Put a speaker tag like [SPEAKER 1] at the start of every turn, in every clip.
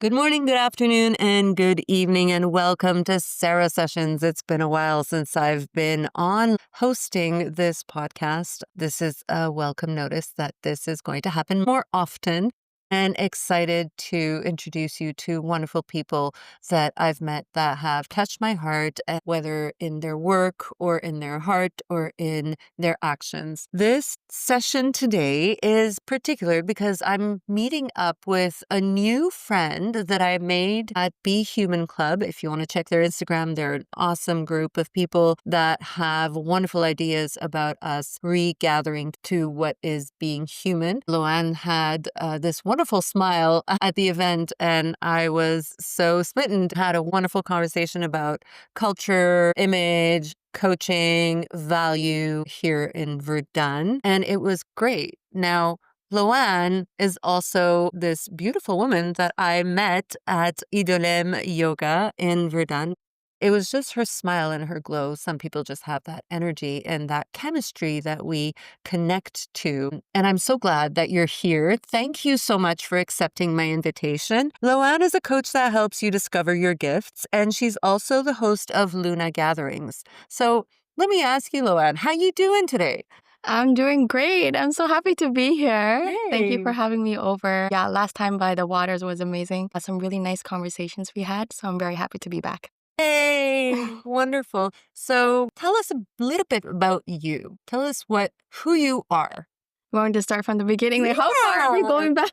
[SPEAKER 1] Good morning, good afternoon, and good evening, and welcome to Sarah Sessions. It's been a while since I've been on hosting this podcast. This is a welcome notice that this is going to happen more often, and excited to introduce you to wonderful people that I've met that have touched my heart, whether in their work or in their heart or in their actions. This session today is particular because I'm meeting up with a new friend that I made at Be Human Club. If you want to check their Instagram, they're an awesome group of people that have wonderful ideas about us regathering to what is being human. Loann had this wonderful smile at the event, and I was so smitten. Had a wonderful conversation about culture, image, coaching, value here in Verdun, and it was great. Now, Loann is also this beautiful woman that I met at Idolem Yoga in Verdun. It was just her smile and her glow. Some people just have that energy and that chemistry that we connect to. And I'm so glad that you're here. Thank you so much for accepting my invitation. Loann is a coach that helps you discover your gifts, and she's also the host of Luna Gatherings. So let me ask you, Loann, how you doing today?
[SPEAKER 2] I'm doing great. I'm so happy to be here. Thank you for
[SPEAKER 1] Hey.
[SPEAKER 2] having me over. Yeah, last time by the waters was amazing. Some really nice conversations we had, so I'm very happy to be back.
[SPEAKER 1] Hey, wonderful. So tell us a little bit about you. Tell us who you are.
[SPEAKER 2] Going to start from the beginning. Like, how far are we
[SPEAKER 1] Yeah.
[SPEAKER 2] going back?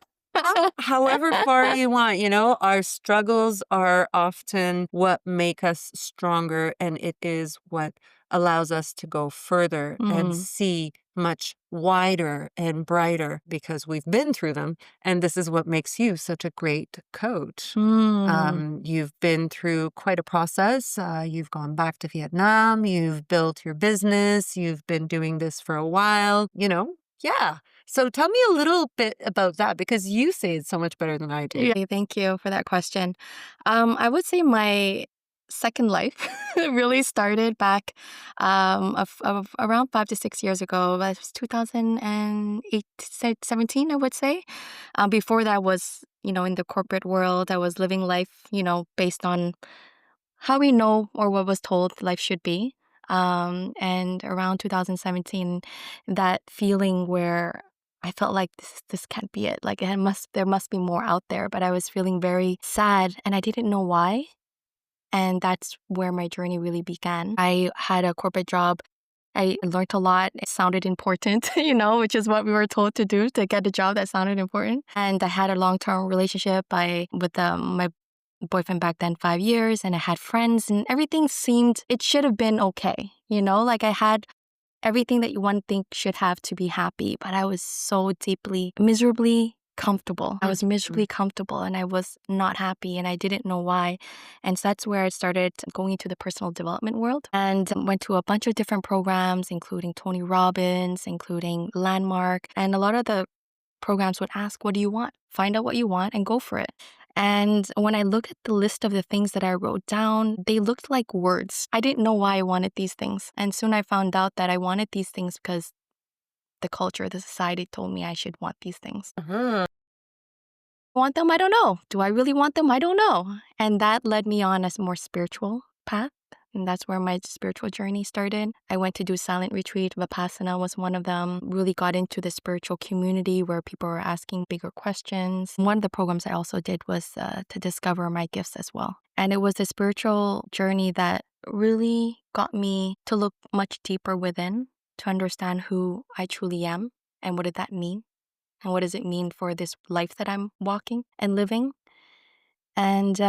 [SPEAKER 1] However far you want, our struggles are often what make us stronger, and it is what allows us to go further and
[SPEAKER 2] Mm.
[SPEAKER 1] see much wider and brighter because we've been through them. And this is what makes you such a great coach.
[SPEAKER 2] Mm.
[SPEAKER 1] You've been through quite a process. You've gone back to Vietnam. You've built your business. You've been doing this for a while, Yeah. So tell me a little bit about that because you say it so much better than I do.
[SPEAKER 2] Yeah, thank you for that question. I would say my second life really started back of around 5 to 6 years ago. That was 2008, 17, I would say. Before that was, in the corporate world, I was living life, based on how we know or what was told life should be. And around 2017, that feeling where I felt like this can't be it. Like there must be more out there. But I was feeling very sad, and I didn't know why. And that's where my journey really began. I had a corporate job. I learned a lot. It sounded important, which is what we were told to do, to get a job that sounded important. And I had a long-term relationship with my boyfriend back then, 5 years, and I had friends, and everything seemed, it should have been okay. Like I had everything that you one think should have to be happy, but I was so deeply, miserably comfortable. I was miserably comfortable, and I was not happy, and I didn't know why. And so that's where I started going into the personal development world and went to a bunch of different programs, including Tony Robbins, including Landmark. And a lot of the programs would ask, what do you want? Find out what you want and go for it. And when I look at the list of the things that I wrote down, they looked like words. I didn't know why I wanted these things. And soon I found out that I wanted these things because the culture, the society told me I should want these things. Want them? I don't know. Do I really want them? I don't know. And that led me on a more spiritual path. And that's where my spiritual journey started. I went to do silent retreat. Vipassana was one of them. Really got into the spiritual community where people were asking bigger questions. One of the programs I also did was to discover my gifts as well. And it was a spiritual journey that really got me to look much deeper within, to understand who I truly am and what did that mean. And what does it mean for this life that I'm walking and living? And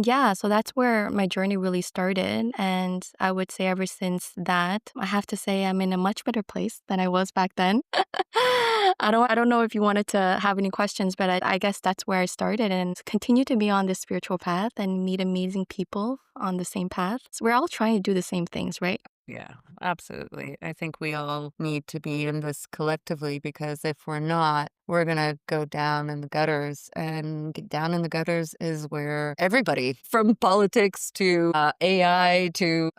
[SPEAKER 2] yeah, so that's where my journey really started. And I would say ever since that, I have to say I'm in a much better place than I was back then. I don't know if you wanted to have any questions, but I guess that's where I started and continue to be on this spiritual path and meet amazing people on the same path. So we're all trying to do the same things, right?
[SPEAKER 1] Yeah, absolutely. I think we all need to be in this collectively because if we're not, we're going to go down in the gutters. And down in the gutters is where everybody, from politics to AI to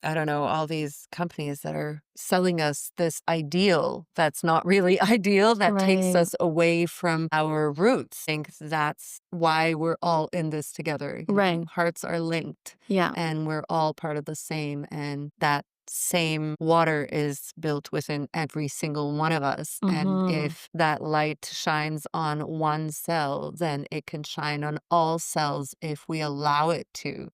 [SPEAKER 1] I don't know, all these companies that are selling us this ideal that's not really ideal, that takes
[SPEAKER 2] Right.
[SPEAKER 1] us away from our roots. I think that's why we're all in this together.
[SPEAKER 2] Right.
[SPEAKER 1] Hearts are linked
[SPEAKER 2] Yeah.
[SPEAKER 1] and we're all part of the same. And that same water is built within every single one of us. And
[SPEAKER 2] Mm-hmm.
[SPEAKER 1] if that light shines on one cell, then it can shine on all cells if we allow it to.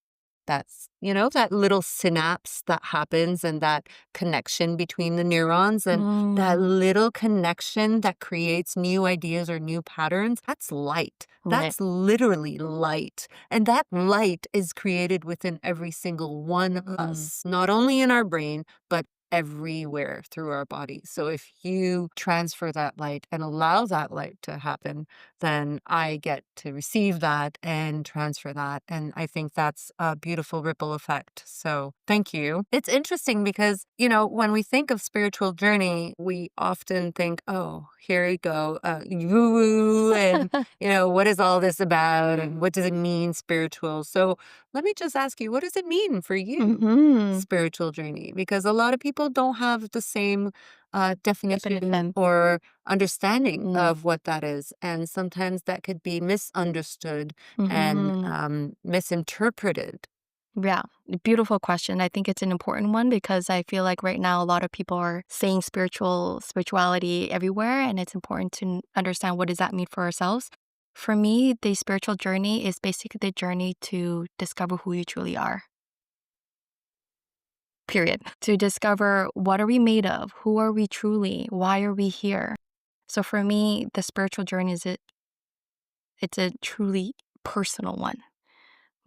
[SPEAKER 1] That's, that little synapse that happens and that connection between the neurons and that
[SPEAKER 2] Mm.
[SPEAKER 1] little connection that creates new ideas or new patterns. That's light.
[SPEAKER 2] Right.
[SPEAKER 1] That's literally light. And that light is created within every single one of
[SPEAKER 2] Mm.
[SPEAKER 1] us, not only in our brain, but everywhere through our body. So if you transfer that light and allow that light to happen, then I get to receive that and transfer that. And I think that's a beautiful ripple effect. So thank you. It's interesting because, when we think of spiritual journey, we often think, oh, here we go, woo woo. And, what is all this about? And what does it mean, spiritual? So let me just ask you, what does it mean for you?
[SPEAKER 2] Mm-hmm.
[SPEAKER 1] Spiritual journey, because a lot of people don't have the same definition
[SPEAKER 2] Definition.
[SPEAKER 1] or understanding
[SPEAKER 2] Mm.
[SPEAKER 1] of what that is. And sometimes that could be misunderstood and
[SPEAKER 2] Mm-hmm.
[SPEAKER 1] misinterpreted.
[SPEAKER 2] Yeah, beautiful question. I think it's an important one because I feel like right now a lot of people are saying spirituality everywhere, and it's important to understand what does that mean for ourselves. For me, the spiritual journey is basically the journey to discover who you truly are. Period. To discover what are we made of, who are we truly, why are we here. So for me, the spiritual journey it's a truly personal one.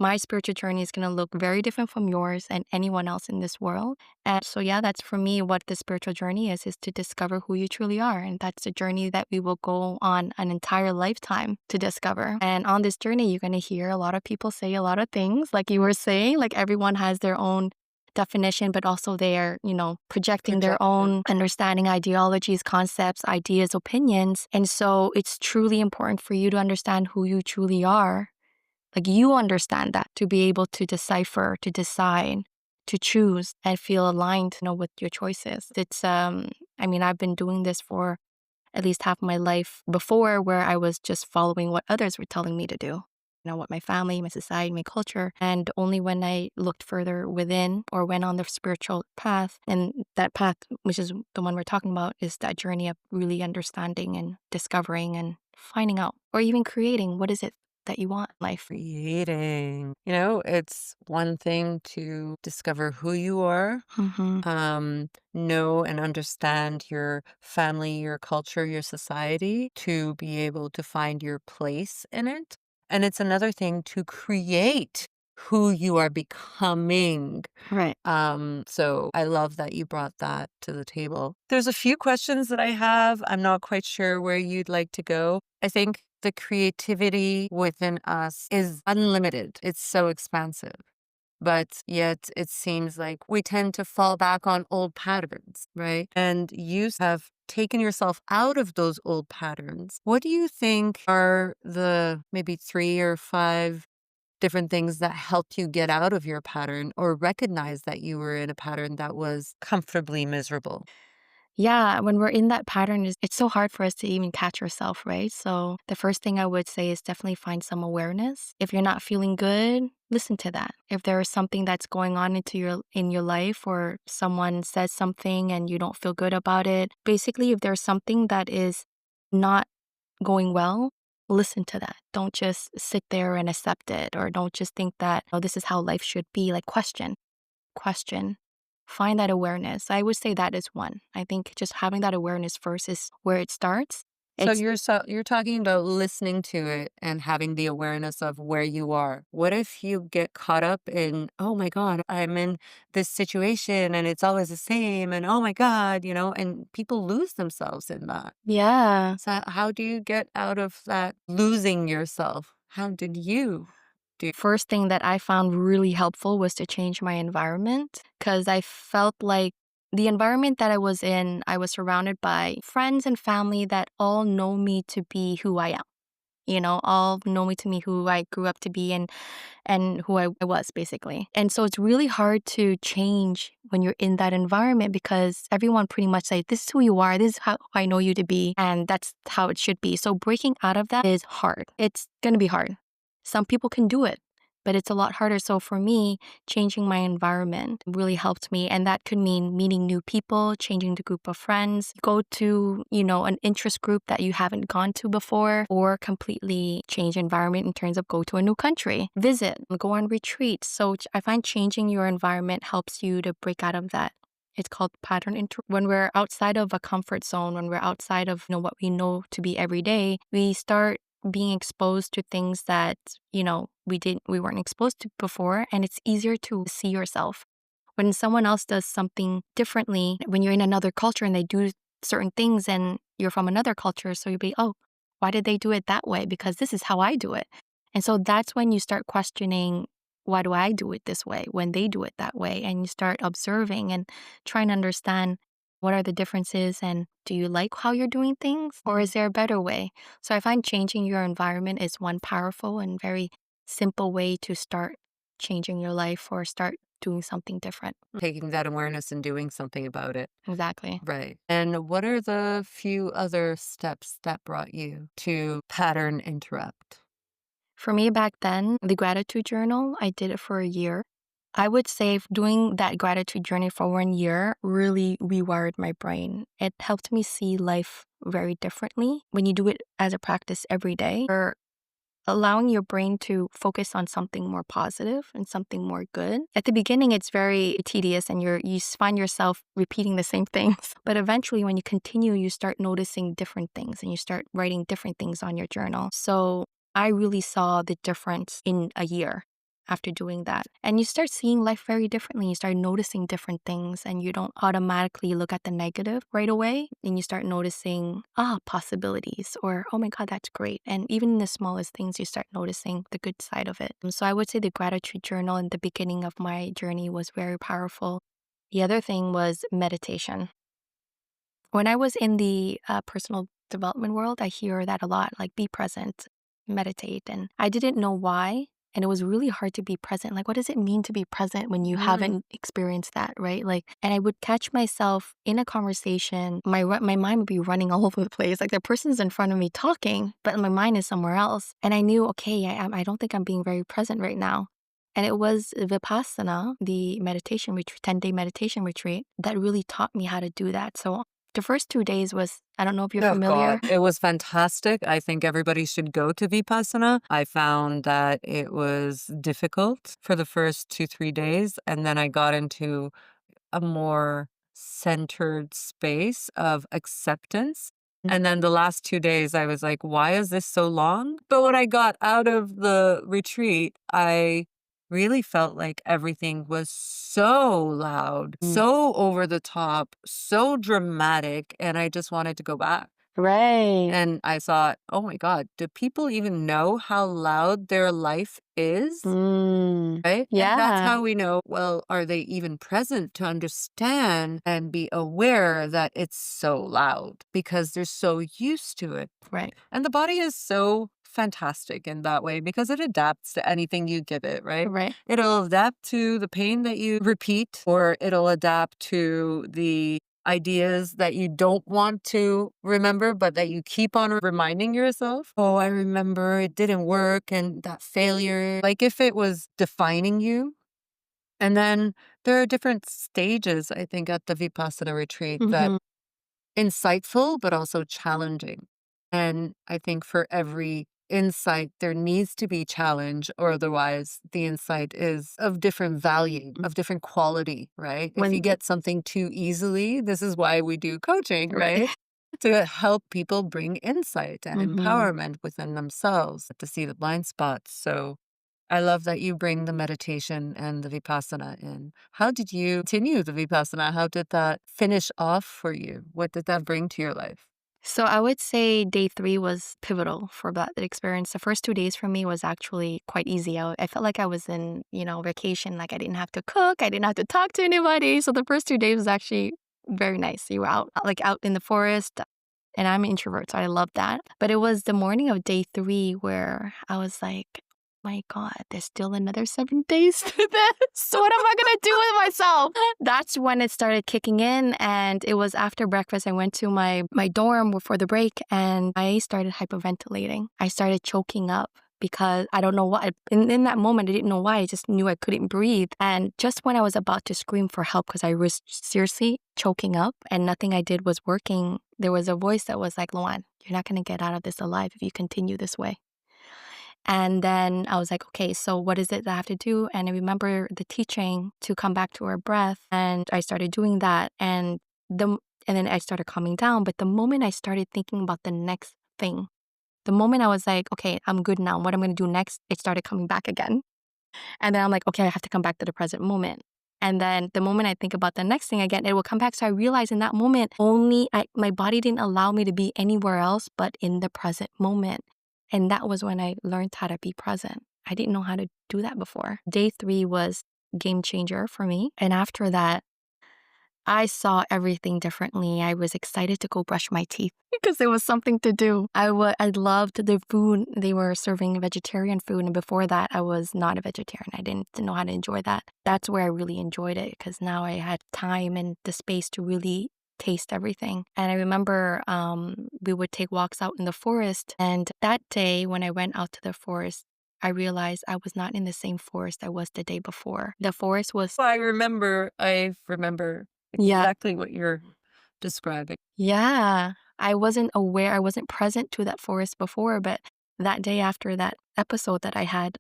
[SPEAKER 2] My spiritual journey is going to look very different from yours and anyone else in this world. And so, yeah, that's for me what the spiritual journey is to discover who you truly are. And that's a journey that we will go on an entire lifetime to discover. And on this journey, you're going to hear a lot of people say a lot of things, like you were saying, like everyone has their own definition, but also they're, projecting their
[SPEAKER 1] Projection.
[SPEAKER 2] own understanding, ideologies, concepts, ideas, opinions. And so it's truly important for you to understand who you truly are, like you understand that to be able to decipher, to decide, to choose and feel aligned, with your choices. I've been doing this for at least half my life before where I was just following what others were telling me to do. What my family, my society, my culture. And only when I looked further within or went on the spiritual path, and that path, which is the one we're talking about, is that journey of really understanding and discovering and finding out or even creating what is it that you want in life.
[SPEAKER 1] Creating. It's one thing to discover who you are,
[SPEAKER 2] Mm-hmm.
[SPEAKER 1] know and understand your family, your culture, your society, to be able to find your place in it. And it's another thing to create who you are becoming.
[SPEAKER 2] Right.
[SPEAKER 1] So I love that you brought that to the table. There's a few questions that I have. I'm not quite sure where you'd like to go. I think the creativity within us is unlimited. It's so expansive. But yet it seems like we tend to fall back on old patterns, right? And you have taken yourself out of those old patterns. What do you think are the maybe 3 or 5 different things that helped you get out of your pattern or recognize that you were in a pattern that was comfortably miserable?
[SPEAKER 2] Yeah, when we're in that pattern, it's so hard for us to even catch ourselves, right? So the first thing I would say is definitely find some awareness. If you're not feeling good, listen to that. If there is something that's going on in your life, or someone says something and you don't feel good about it, basically, if there's something that is not going well, listen to that. Don't just sit there and accept it, or don't just think that, oh, this is how life should be. Like question, find that awareness. I would say that is one. I think just having that awareness first is where it starts.
[SPEAKER 1] So
[SPEAKER 2] It's
[SPEAKER 1] you're talking about listening to it and having the awareness of where you are. What if you get caught up in, oh my God, I'm in this situation and it's always the same, and oh my God, and people lose themselves in that.
[SPEAKER 2] Yeah.
[SPEAKER 1] So how do you get out of that losing yourself? How did you do?
[SPEAKER 2] First thing that I found really helpful was to change my environment because I felt like the environment that I was in, I was surrounded by friends and family that all know me to be who I am. all know me to me who I grew up to be and who I was basically. And so it's really hard to change when you're in that environment because everyone pretty much say, this is who you are, this is how I know you to be, and that's how it should be. So breaking out of that is hard. It's gonna be hard. Some people can do it, but it's a lot harder. So for me, changing my environment really helped me. And that could mean meeting new people, changing the group of friends, go to, an interest group that you haven't gone to before, or completely change environment in terms of go to a new country, visit, go on retreats. So I find changing your environment helps you to break out of that. It's called when we're outside of a comfort zone, when we're outside of what we know to be every day, we start being exposed to things that, we weren't exposed to before, and it's easier to see yourself. When someone else does something differently, when you're in another culture and they do certain things and you're from another culture, so you'll be, oh, why did they do it that way? Because this is how I do it. And so that's when you start questioning, why do I do it this way when they do it that way? And you start observing and trying to understand what are the differences and do you like how you're doing things or is there a better way? So I find changing your environment is one powerful and very simple way to start changing your life or start doing something different.
[SPEAKER 1] Taking that awareness and doing something about it.
[SPEAKER 2] Exactly.
[SPEAKER 1] Right. And what are the few other steps that brought you to pattern interrupt?
[SPEAKER 2] For me back then, the gratitude journal, I did it for a year. I would say doing that gratitude journey for 1 year really rewired my brain. It helped me see life very differently. When you do it as a practice every day, you're allowing your brain to focus on something more positive and something more good. At the beginning, it's very tedious and you find yourself repeating the same things. But eventually, when you continue, you start noticing different things and you start writing different things on your journal. So I really saw the difference in a year after doing that. And you start seeing life very differently. You start noticing different things and you don't automatically look at the negative right away. And you start noticing, possibilities or, oh my God, that's great. And even in the smallest things, you start noticing the good side of it. So I would say the gratitude journal in the beginning of my journey was very powerful. The other thing was meditation. When I was in the personal development world, I hear that a lot, like be present, meditate. And I didn't know why. And it was really hard to be present. Like, what does it mean to be present when you haven't experienced that, right? And I would catch myself in a conversation. My mind would be running all over the place. Like the person's in front of me talking, but my mind is somewhere else. And I knew, okay, I don't think I'm being very present right now. And it was Vipassana, the meditation retreat, 10-day meditation retreat, that really taught me how to do that. So the first 2 days was, I don't know if you're
[SPEAKER 1] Oh
[SPEAKER 2] familiar.
[SPEAKER 1] God, it was fantastic. I think everybody should go to Vipassana. I found that it was difficult for the first 2, 3 days, and then I got into a more centered space of acceptance. And then the last 2 days, I was like, why is this so long? But when I got out of the retreat, I really felt like everything was so loud, so over the top, so dramatic. And I just wanted to go back.
[SPEAKER 2] Right.
[SPEAKER 1] And I thought, oh my God, do people even know how loud their life is? Right? And that's
[SPEAKER 2] Yeah.
[SPEAKER 1] how we know, well, are they even present to understand and be aware that it's so loud because they're so used to it.
[SPEAKER 2] Right.
[SPEAKER 1] And the body is so fantastic in that way because it adapts to anything you give it, right?
[SPEAKER 2] Right.
[SPEAKER 1] It'll adapt to the pain that you repeat, or it'll adapt to the ideas that you don't want to remember, but that you keep on reminding yourself. Oh, I remember it didn't work and that failure, like if it was defining you. And then there are different stages, I think, at the Vipassana retreat that insightful, but also challenging. And I think for every insight, there needs to be challenge, or otherwise the insight is of different value, of different quality, right? If you get something too easily, this is why we do coaching, right? To help people bring insight and empowerment within themselves to see the blind spots. So I love that you bring the meditation and the Vipassana in. How did you continue the Vipassana? How did that finish off for you? What did that bring to your life?
[SPEAKER 2] So I would say day 3 was pivotal for that experience. The first 2 days for me was actually quite easy. I felt like I was in, vacation. Like I didn't have to cook. I didn't have to talk to anybody. So the first 2 days was actually very nice. You were out in the forest, And I'm an introvert, so I love that. But it was the morning of day 3 where I was like, my God, there's still another 7 days to this. What am I gonna do with myself? That's when it started kicking in. And it was after breakfast. I went to my dorm for the break and I started hyperventilating. I started choking up because I don't know why. In that moment, I didn't know why. I just knew I couldn't breathe. And just when I was about to scream for help because I was seriously choking up and nothing I did was working, there was a voice that was like, Loann, you're not going to get out of this alive if you continue this way. And then I was like, okay, so what is it that I have to do? And I remember the teaching to come back to our breath. And I started doing that. And then I started calming down. But the moment I started thinking about the next thing, the moment I was like, okay, I'm good now. What I'm going to do next, it started coming back again. And then I'm like, okay, I have to come back to the present moment. And then the moment I think about the next thing again, it will come back. So I realized in that moment, my body didn't allow me to be anywhere else but in the present moment. And that was when I learned how to be present. I didn't know how to do that before. Day 3 was game changer for me. And after that, I saw everything differently. I was excited to go brush my teeth because there was something to do. I loved the food. They were serving vegetarian food. And before that, I was not a vegetarian. I didn't know how to enjoy that. That's where I really enjoyed it because now I had time and the space to really taste everything. And I remember we would take walks out in the forest. And that day when I went out to the forest, I realized I was not in the same forest I was the day before. The forest was,
[SPEAKER 1] I remember
[SPEAKER 2] yeah,
[SPEAKER 1] exactly what you're describing.
[SPEAKER 2] yeah. I wasn't aware, I wasn't present to that forest before, but that day after that episode that I had,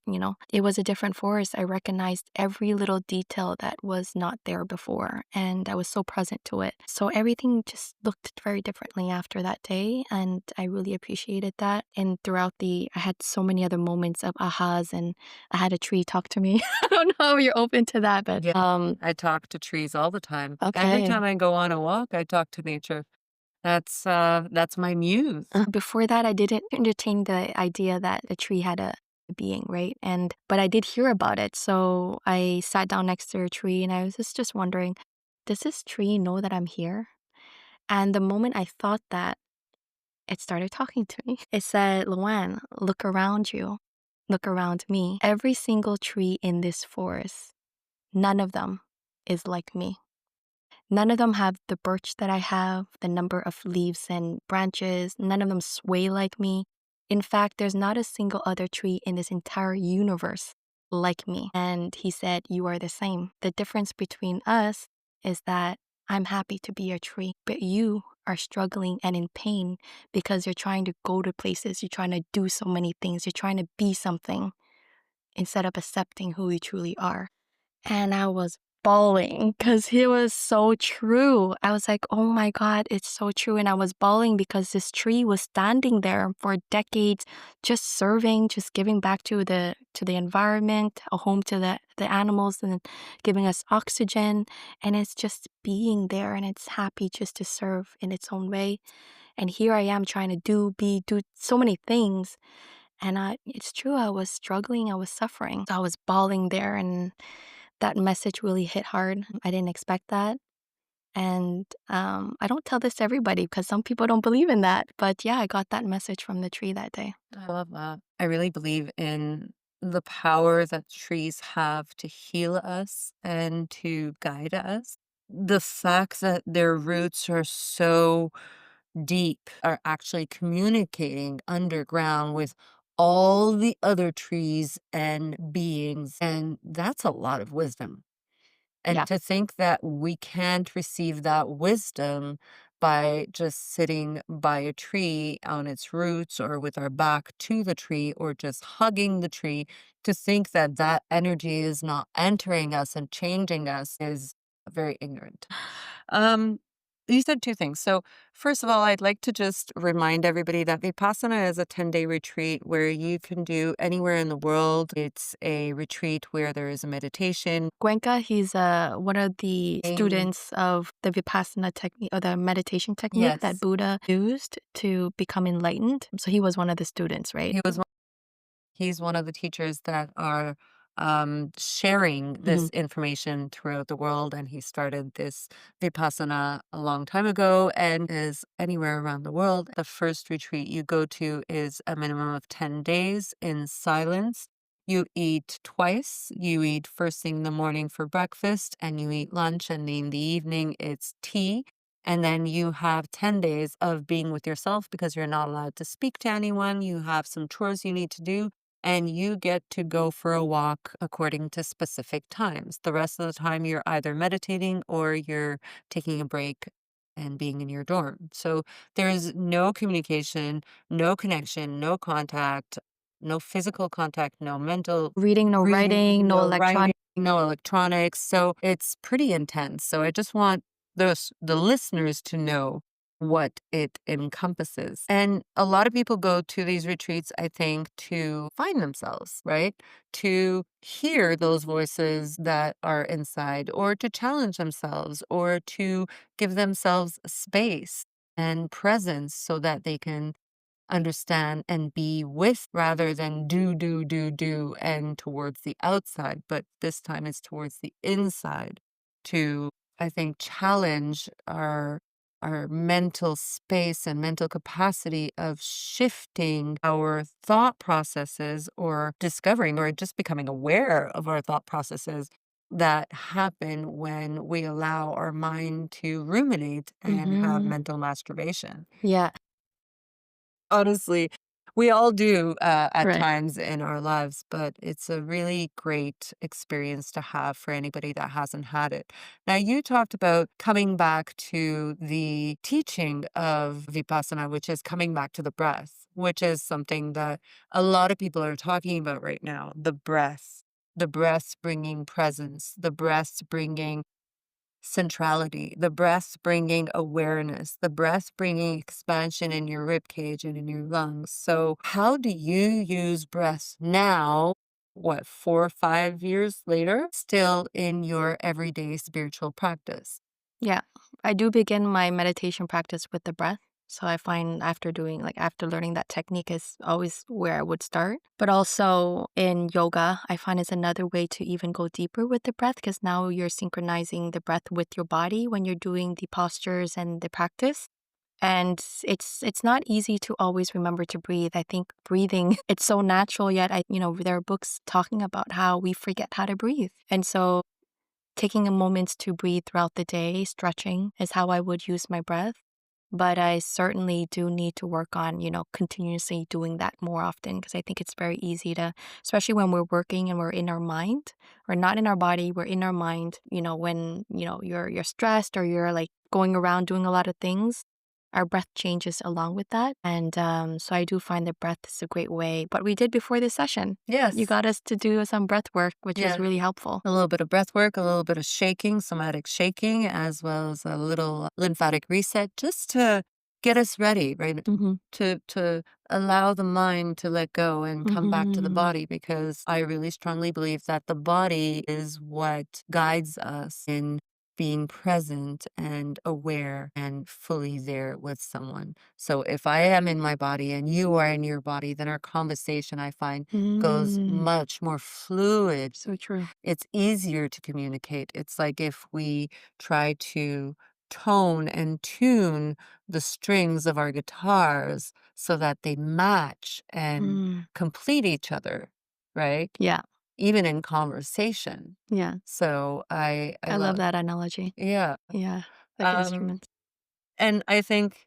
[SPEAKER 2] it was a different forest. I recognized every little detail that was not there before, and I was so present to it. So everything just looked very differently after that day, and I really appreciated that. And I had so many other moments of ahas, and I had a tree talk to me. I don't know if you're open to that, but
[SPEAKER 1] Yeah, I talk to trees all the time. Every
[SPEAKER 2] okay.
[SPEAKER 1] time I go on a walk, I talk to nature. That's my muse.
[SPEAKER 2] Before that, I didn't entertain the idea that a tree had a being, right? But I did hear about it. So I sat down next to a tree and I was just wondering, does this tree know that I'm here? And the moment I thought that, it started talking to me. It said, Loann, look around you. Look around me. Every single tree in this forest, none of them is like me. None of them have the birch that I have, the number of leaves and branches. None of them sway like me. In fact, there's not a single other tree in this entire universe like me. And he said, you are the same. The difference between us is that I'm happy to be a tree, but you are struggling and in pain because you're trying to go to places, you're trying to do so many things, you're trying to be something instead of accepting who you truly are. And I was bawling because it was so true. I was like, oh my God, it's so true. And I was bawling because this tree was standing there for decades, just serving, just giving back to the environment, a home to the animals and giving us oxygen. And it's just being there and it's happy just to serve in its own way. And here I am trying to do so many things. And it's true, I was struggling, I was suffering. I was bawling there, and that message really hit hard. I didn't expect that. And I don't tell this to everybody because some people don't believe in that. But yeah, I got that message from the tree that day.
[SPEAKER 1] I love that. I really believe in the power that trees have to heal us and to guide us. The fact that their roots are so deep are actually communicating underground with all the other trees and beings. And that's a lot of wisdom. And
[SPEAKER 2] Yeah.
[SPEAKER 1] to think that we can't receive that wisdom by just sitting by a tree on its roots or with our back to the tree or just hugging the tree, to think that that energy is not entering us and changing us is very ignorant. Um, you said two things. So, first of all, I'd like to just remind everybody that Vipassana is a 10-day retreat where you can do anywhere in the world. It's a retreat where there is a meditation.
[SPEAKER 2] Cuenca, he's one of the students of the Vipassana technique or the meditation technique that
[SPEAKER 1] Yes.
[SPEAKER 2] Buddha used to become enlightened. So he was one of the students, right?
[SPEAKER 1] He was one, he's one of the teachers that are sharing
[SPEAKER 2] Mhm.
[SPEAKER 1] this information throughout the world. And he started this Vipassana a long time ago and is anywhere around the world. The first retreat you go to is a minimum of 10 days in silence. You eat twice. You eat first thing in the morning for breakfast, and you eat lunch, and in the evening it's tea. And then you have 10 days of being with yourself because you're not allowed to speak to anyone. You have some chores you need to do, and you get to go for a walk according to specific times. The rest of the time, you're either meditating or you're taking a break and being in your dorm. So there's no communication, no connection, no contact, no physical contact, no mental
[SPEAKER 2] Reading, no
[SPEAKER 1] reading,
[SPEAKER 2] writing, no
[SPEAKER 1] no writing,
[SPEAKER 2] electronic.
[SPEAKER 1] no electronics. So it's pretty intense. So I just want the listeners to know what it encompasses. And a lot of people go to these retreats, I think, to find themselves, right? To hear those voices that are inside, or to challenge themselves, or to give themselves space and presence so that they can understand and be with rather than do, and towards the outside. But this time it's towards the inside to, I think, challenge our mental space and mental capacity of shifting our thought processes, or discovering or just becoming aware of our thought processes that happen when we allow our mind to ruminate and have
[SPEAKER 2] Mhm.
[SPEAKER 1] mental masturbation.
[SPEAKER 2] Yeah,
[SPEAKER 1] Honestly, we all do, at
[SPEAKER 2] right.
[SPEAKER 1] times in our lives, but it's a really great experience to have for anybody that hasn't had it. Now, you talked about coming back to the teaching of Vipassana, which is coming back to the breath, which is something that a lot of people are talking about right now. The breath bringing presence, the breath bringing centrality, the breath bringing awareness, the breath bringing expansion in your rib cage and in your lungs. So, how do you use breath now? What, 4 or 5 years later, still in your everyday spiritual practice?
[SPEAKER 2] Yeah. I do begin my meditation practice with the breath. So I find after learning that technique is always where I would start. But also in yoga, I find it's another way to even go deeper with the breath because now you're synchronizing the breath with your body when you're doing the postures and the practice. And it's not easy to always remember to breathe. I think breathing it's so natural yet there are books talking about how we forget how to breathe. And so taking a moment to breathe throughout the day, stretching is how I would use my breath. But I certainly do need to work on, continuously doing that more often because I think it's very easy to, especially when we're working and we're in our mind, or not in our body, we're in our mind, when, you're stressed or you're like going around doing a lot of things, our breath changes along with that. And so I do find that breath is a great way. But we did before this session. You
[SPEAKER 1] Yes.
[SPEAKER 2] got us to do some breath work, which is
[SPEAKER 1] Yeah.
[SPEAKER 2] really helpful.
[SPEAKER 1] A little bit of breath work, a little bit of shaking, somatic shaking, as well as a little lymphatic reset, just to get us ready, right?
[SPEAKER 2] Mm-hmm.
[SPEAKER 1] To allow the mind to let go and come back to the
[SPEAKER 2] Mhm.
[SPEAKER 1] body, because I really strongly believe that the body is what guides us in being present and aware and fully there with someone. So if I am in my body and you are in your body, then our conversation, I find, goes
[SPEAKER 2] Mm.
[SPEAKER 1] much more fluid.
[SPEAKER 2] So true.
[SPEAKER 1] It's easier to communicate. It's like if we try to tone and tune the strings of our guitars so that they match and
[SPEAKER 2] Mm.
[SPEAKER 1] complete each other, right?
[SPEAKER 2] Yeah,
[SPEAKER 1] Even in conversation.
[SPEAKER 2] yeah.
[SPEAKER 1] So I
[SPEAKER 2] I love
[SPEAKER 1] love,
[SPEAKER 2] that analogy.
[SPEAKER 1] yeah.
[SPEAKER 2] Yeah, like
[SPEAKER 1] Um,
[SPEAKER 2] instruments.
[SPEAKER 1] and I think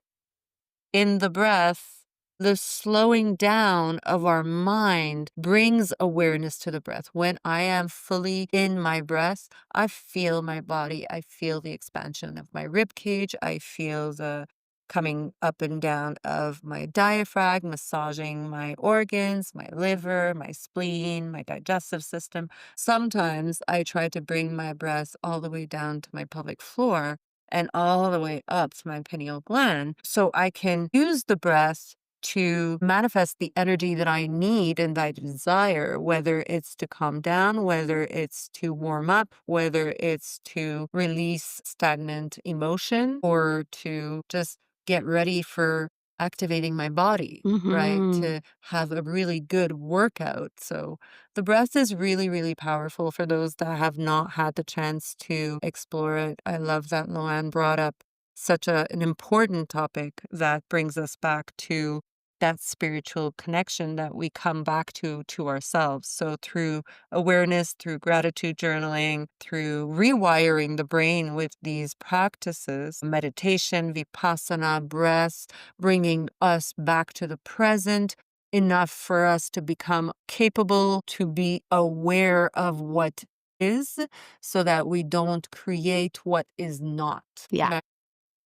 [SPEAKER 1] in the breath, the slowing down of our mind brings awareness to the breath. When I am fully in my breath, I feel my body. I feel the expansion of my rib cage. I feel the coming up and down of my diaphragm, massaging my organs, my liver, my spleen, my digestive system. Sometimes I try to bring my breath all the way down to my pelvic floor and all the way up to my pineal gland so I can use the breath to manifest the energy that I need and that I desire, whether it's to calm down, whether it's to warm up, whether it's to release stagnant emotion, or to just get ready for activating my body, right?
[SPEAKER 2] Mm-hmm.
[SPEAKER 1] To have a really good workout. So the breath is really, really powerful for those that have not had the chance to explore it. I love that Loann brought up such an important topic that brings us back to that spiritual connection that we come back to ourselves. So through awareness, through gratitude journaling, through rewiring the brain with these practices, meditation, vipassana, breath, bringing us back to the present, enough for us to become capable to be aware of what is so that we don't create what is not.
[SPEAKER 2] Yeah.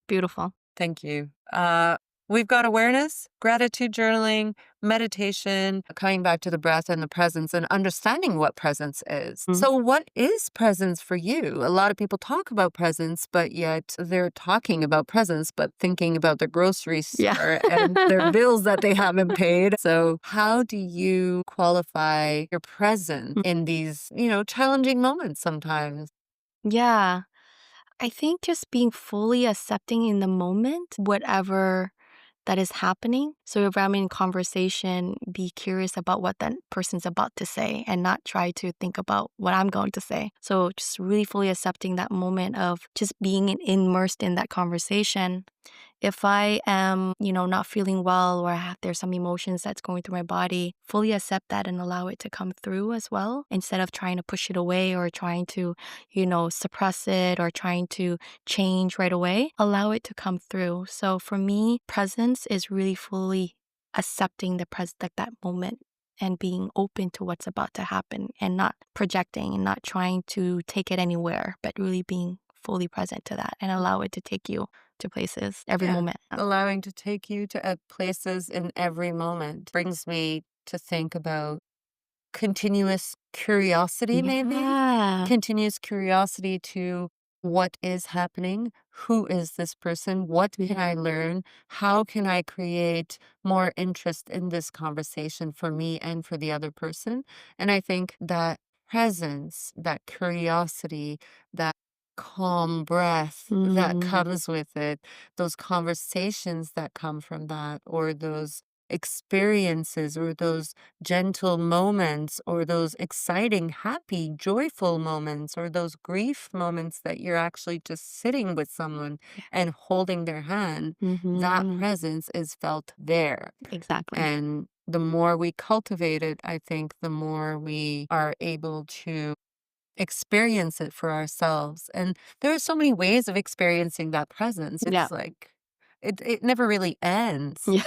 [SPEAKER 2] Beautiful.
[SPEAKER 1] Thank you. We've got awareness, gratitude journaling, meditation, coming back to the breath and the presence and understanding what presence is.
[SPEAKER 2] Mm.
[SPEAKER 1] So, what is presence for you? A lot of people talk about presence, but yet they're talking about presence, but thinking about their grocery
[SPEAKER 2] Yeah.
[SPEAKER 1] store and their bills that they haven't paid. So, how do you qualify your presence in these, challenging moments sometimes?
[SPEAKER 2] Yeah. I think just being fully accepting in the moment, whatever that is happening. So if I'm in conversation, be curious about what that person's about to say and not try to think about what I'm going to say. So just really fully accepting that moment of just being immersed in that conversation. If I am, not feeling well or there's some emotions that's going through my body, fully accept that and allow it to come through as well instead of trying to push it away or trying to, suppress it or trying to change right away. Allow it to come through. So for me, presence is really fully accepting like that moment and being open to what's about to happen and not projecting and not trying to take it anywhere, but really being fully present to that and allow it to take you to places every
[SPEAKER 1] Yeah.
[SPEAKER 2] moment.
[SPEAKER 1] Allowing to take you to places in every moment brings me to think about continuous curiosity, maybe
[SPEAKER 2] Yeah.
[SPEAKER 1] continuous curiosity to what is happening, who is this person, what can I learn, how can I create more interest in this conversation for me and for the other person. And I think that presence, that curiosity, that calm breath that
[SPEAKER 2] Mm.
[SPEAKER 1] comes with it, those conversations that come from that, or those experiences, or those gentle moments, or those exciting, happy, joyful moments, or those grief moments that you're actually just sitting with someone
[SPEAKER 2] Yeah.
[SPEAKER 1] and holding their hand, that
[SPEAKER 2] Mm-hmm.
[SPEAKER 1] presence is felt there.
[SPEAKER 2] Exactly.
[SPEAKER 1] And the more we cultivate it, I think the more we are able to experience it for ourselves. And there are so many ways of experiencing that presence.
[SPEAKER 2] Yeah.
[SPEAKER 1] It's like it never really ends.
[SPEAKER 2] Yeah.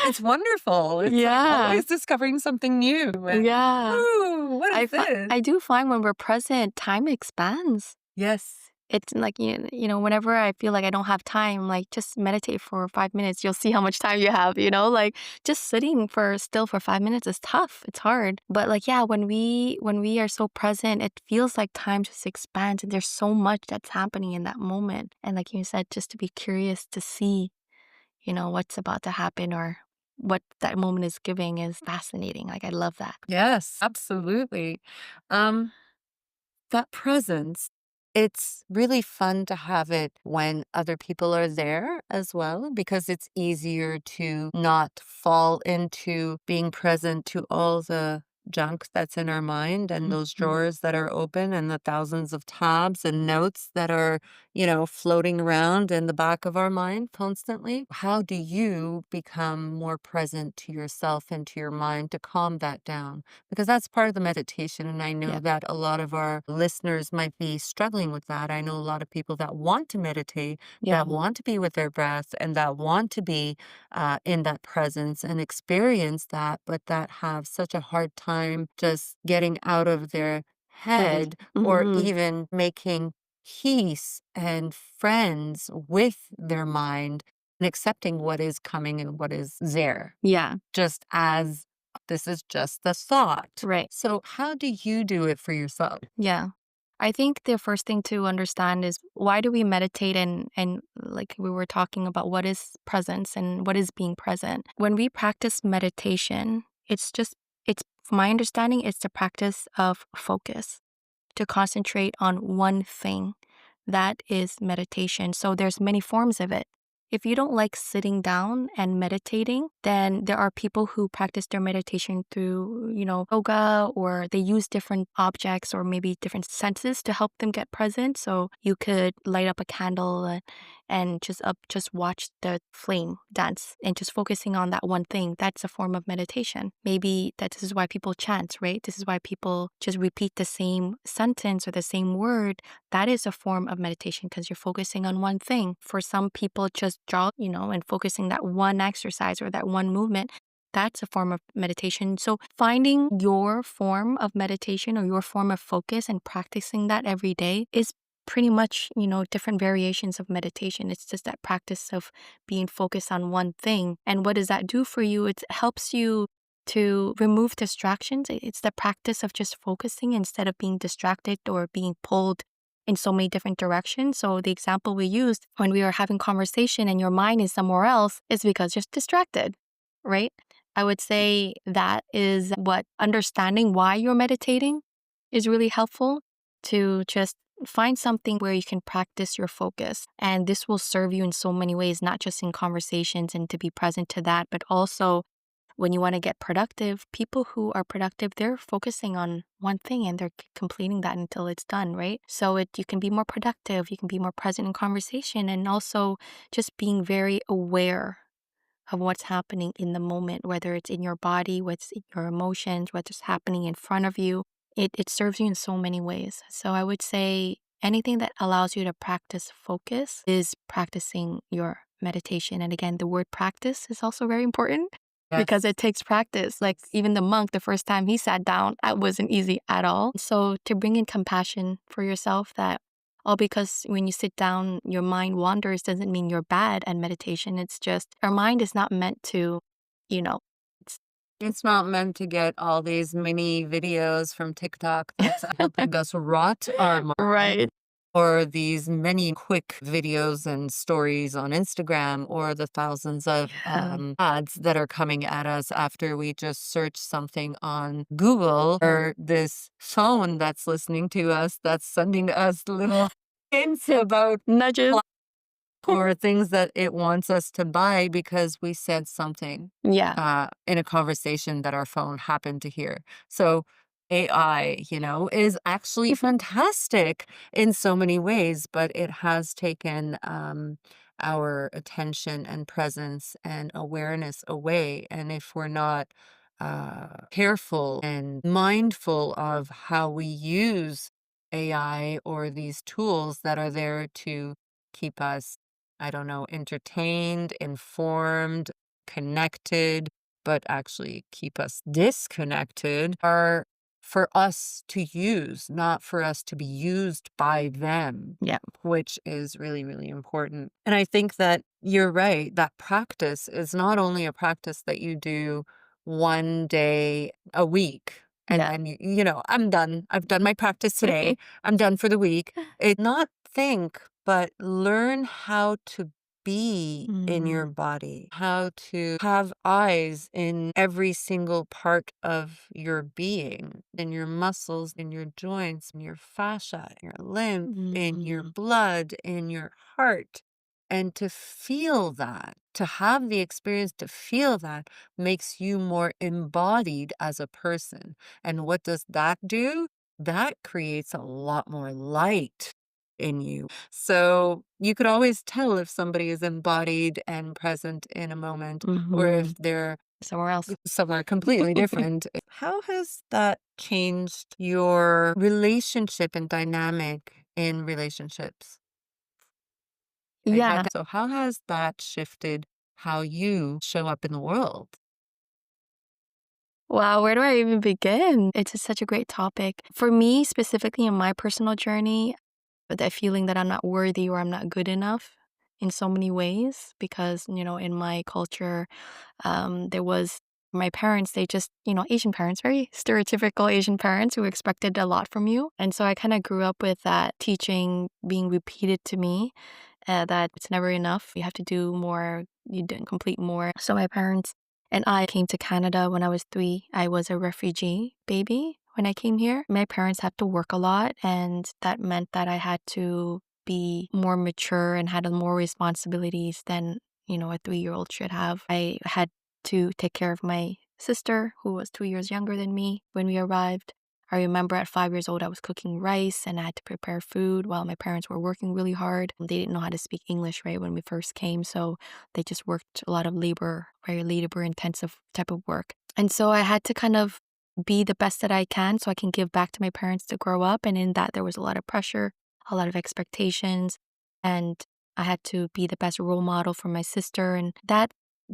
[SPEAKER 1] It's wonderful. It's like
[SPEAKER 2] Yeah.
[SPEAKER 1] always discovering something new and,
[SPEAKER 2] Yeah.
[SPEAKER 1] "Ooh, what is this?"
[SPEAKER 2] I do find when we're present, time expands.
[SPEAKER 1] Yes.
[SPEAKER 2] It's like, whenever I feel like I don't have time, like just meditate for 5 minutes. You'll see how much time you have, like just sitting still for 5 minutes is tough. It's hard. But like, yeah, when we are so present, it feels like time just expands and there's so much that's happening in that moment. And like you said, just to be curious to see, what's about to happen or what that moment is giving is fascinating. Like, I love that.
[SPEAKER 1] Yes, absolutely. Um, that presence, it's really fun to have it when other people are there as well, because it's easier to not fall into being present to all the junk that's in our mind and those
[SPEAKER 2] Mhm.
[SPEAKER 1] drawers that are open and the thousands of tabs and notes that are, floating around in the back of our mind constantly. How do you become more present to yourself and to your mind to calm that down? Because that's part of the meditation. And I know
[SPEAKER 2] Yeah.
[SPEAKER 1] that a lot of our listeners might be struggling with that. I know a lot of people that want to meditate,
[SPEAKER 2] Yeah.
[SPEAKER 1] that want to be with their breath, and that want to be in that presence and experience that, but that have such a hard time just getting out of their
[SPEAKER 2] Head.
[SPEAKER 1] head or
[SPEAKER 2] Hmm.
[SPEAKER 1] even making peace and friends with their mind and accepting what is coming and what is there
[SPEAKER 2] Yeah.
[SPEAKER 1] just as this is just the thought.
[SPEAKER 2] Right.
[SPEAKER 1] So, how do you do it for yourself?
[SPEAKER 2] Yeah. I think the first thing to understand is why do we meditate and like we were talking about what is presence and what is being present. When we practice meditation, it's from my understanding it's the practice of focus to concentrate on one thing. That is meditation. So there's many forms of it. If you don't like sitting down and meditating, then there are people who practice their meditation through, yoga, or they use different objects or maybe different senses to help them get present. So you could light up a candle and just watch the flame dance and just focusing on that one thing. That's a form of meditation. Maybe this is why people chant, right? This is why people just repeat the same sentence or the same word. That is a form of meditation because you're focusing on one thing. For some people, just jog, and focusing that one exercise or that one movement, that's a form of meditation. So finding your form of meditation or your form of focus and practicing that every day is pretty much, different variations of meditation. It's just that practice of being focused on one thing. And what does that do for you? It helps you to remove distractions. It's the practice of just focusing instead of being distracted or being pulled in so many different directions. So the example we used when we were having conversation and your mind is somewhere else is because you're distracted, right? I would say that is what understanding why you're meditating is really helpful, to just find something where you can practice your focus. And this will serve you in so many ways, not just in conversations and to be present to that, but also when you want to get productive. People who are productive, they're focusing on one thing and they're completing that until it's done, right? So you can be more productive, you can be more present in conversation, and also just being very aware of what's happening in the moment, whether it's in your body, what's in your emotions, what's happening in front of you. It serves you in so many ways. So I would say anything that allows you to practice focus is practicing your meditation. And again, the word practice is also very important because
[SPEAKER 1] Yes.
[SPEAKER 2] it takes practice. Like even the monk, the first time he sat down, it wasn't easy at all. So to bring in compassion for yourself, that all because when you sit down, your mind wanders doesn't mean you're bad at meditation. It's just our mind is not meant to, you know, it's
[SPEAKER 1] It's not meant to get all these mini videos from TikTok that's helping us rot our mind,
[SPEAKER 2] right.
[SPEAKER 1] or these many quick videos and stories on Instagram, or the thousands of
[SPEAKER 2] Yeah.
[SPEAKER 1] ads that are coming at us after we just search something on Google, or this phone that's listening to us that's sending us little hints about
[SPEAKER 2] Nudges.
[SPEAKER 1] or things that it wants us to buy because we said something
[SPEAKER 2] Yeah.
[SPEAKER 1] in a conversation that our phone happened to hear. So AI, is actually fantastic in so many ways, but it has taken our attention and presence and awareness away. And if we're not careful and mindful of how we use AI or these tools that are there to keep us, I don't know, entertained, informed, connected, but actually keep us disconnected, are for us to use, not for us to be used by them,
[SPEAKER 2] Yeah.
[SPEAKER 1] which is really, really important. And I think that you're right, that practice is not only a practice that you do one day a week. And
[SPEAKER 2] Yeah.
[SPEAKER 1] then, I'm done. I've done my practice today. I'm done for the week. It not think, but learn how to be in your
[SPEAKER 2] Mm.
[SPEAKER 1] body, how to have eyes in every single part of your being, in your muscles, in your joints, in your fascia, in your lymph, in your
[SPEAKER 2] Mm.
[SPEAKER 1] blood, in your heart. And to feel that, to have the experience to feel that makes you more embodied as a person. And what does that do? That creates a lot more light in you. So you could always tell if somebody is embodied and present in a moment, or
[SPEAKER 2] Hmm.
[SPEAKER 1] if they're
[SPEAKER 2] Somewhere else.
[SPEAKER 1] somewhere completely different. How has that changed your relationship and dynamic in relationships?
[SPEAKER 2] Yeah.
[SPEAKER 1] So how has that shifted how you show up in the world?
[SPEAKER 2] Wow, where do I even begin? It's just such a great topic. For me, specifically in my personal journey, that feeling that I'm not worthy or I'm not good enough in so many ways, because, in my culture, there was my parents, they just, Asian parents, very stereotypical Asian parents who expected a lot from you. And so I kind of grew up with that teaching being repeated to me, that it's never enough. You have to do more, you didn't complete more. So my parents and I came to Canada when I was 3. I was a refugee baby when I came here. My parents had to work a lot, and that meant that I had to be more mature and had more responsibilities than, a 3-year-old should have. I had to take care of my sister, who was 2 years younger than me when we arrived. I remember at 5 years old, I was cooking rice and I had to prepare food while my parents were working really hard. They didn't know how to speak English, right, when we first came. So they just worked a lot of labor, very labor intensive type of work. And so I had to kind of be the best that I can so I can give back to my parents to grow up. And in that, there was a lot of pressure, a lot of expectations. And I had to be the best role model for my sister. And that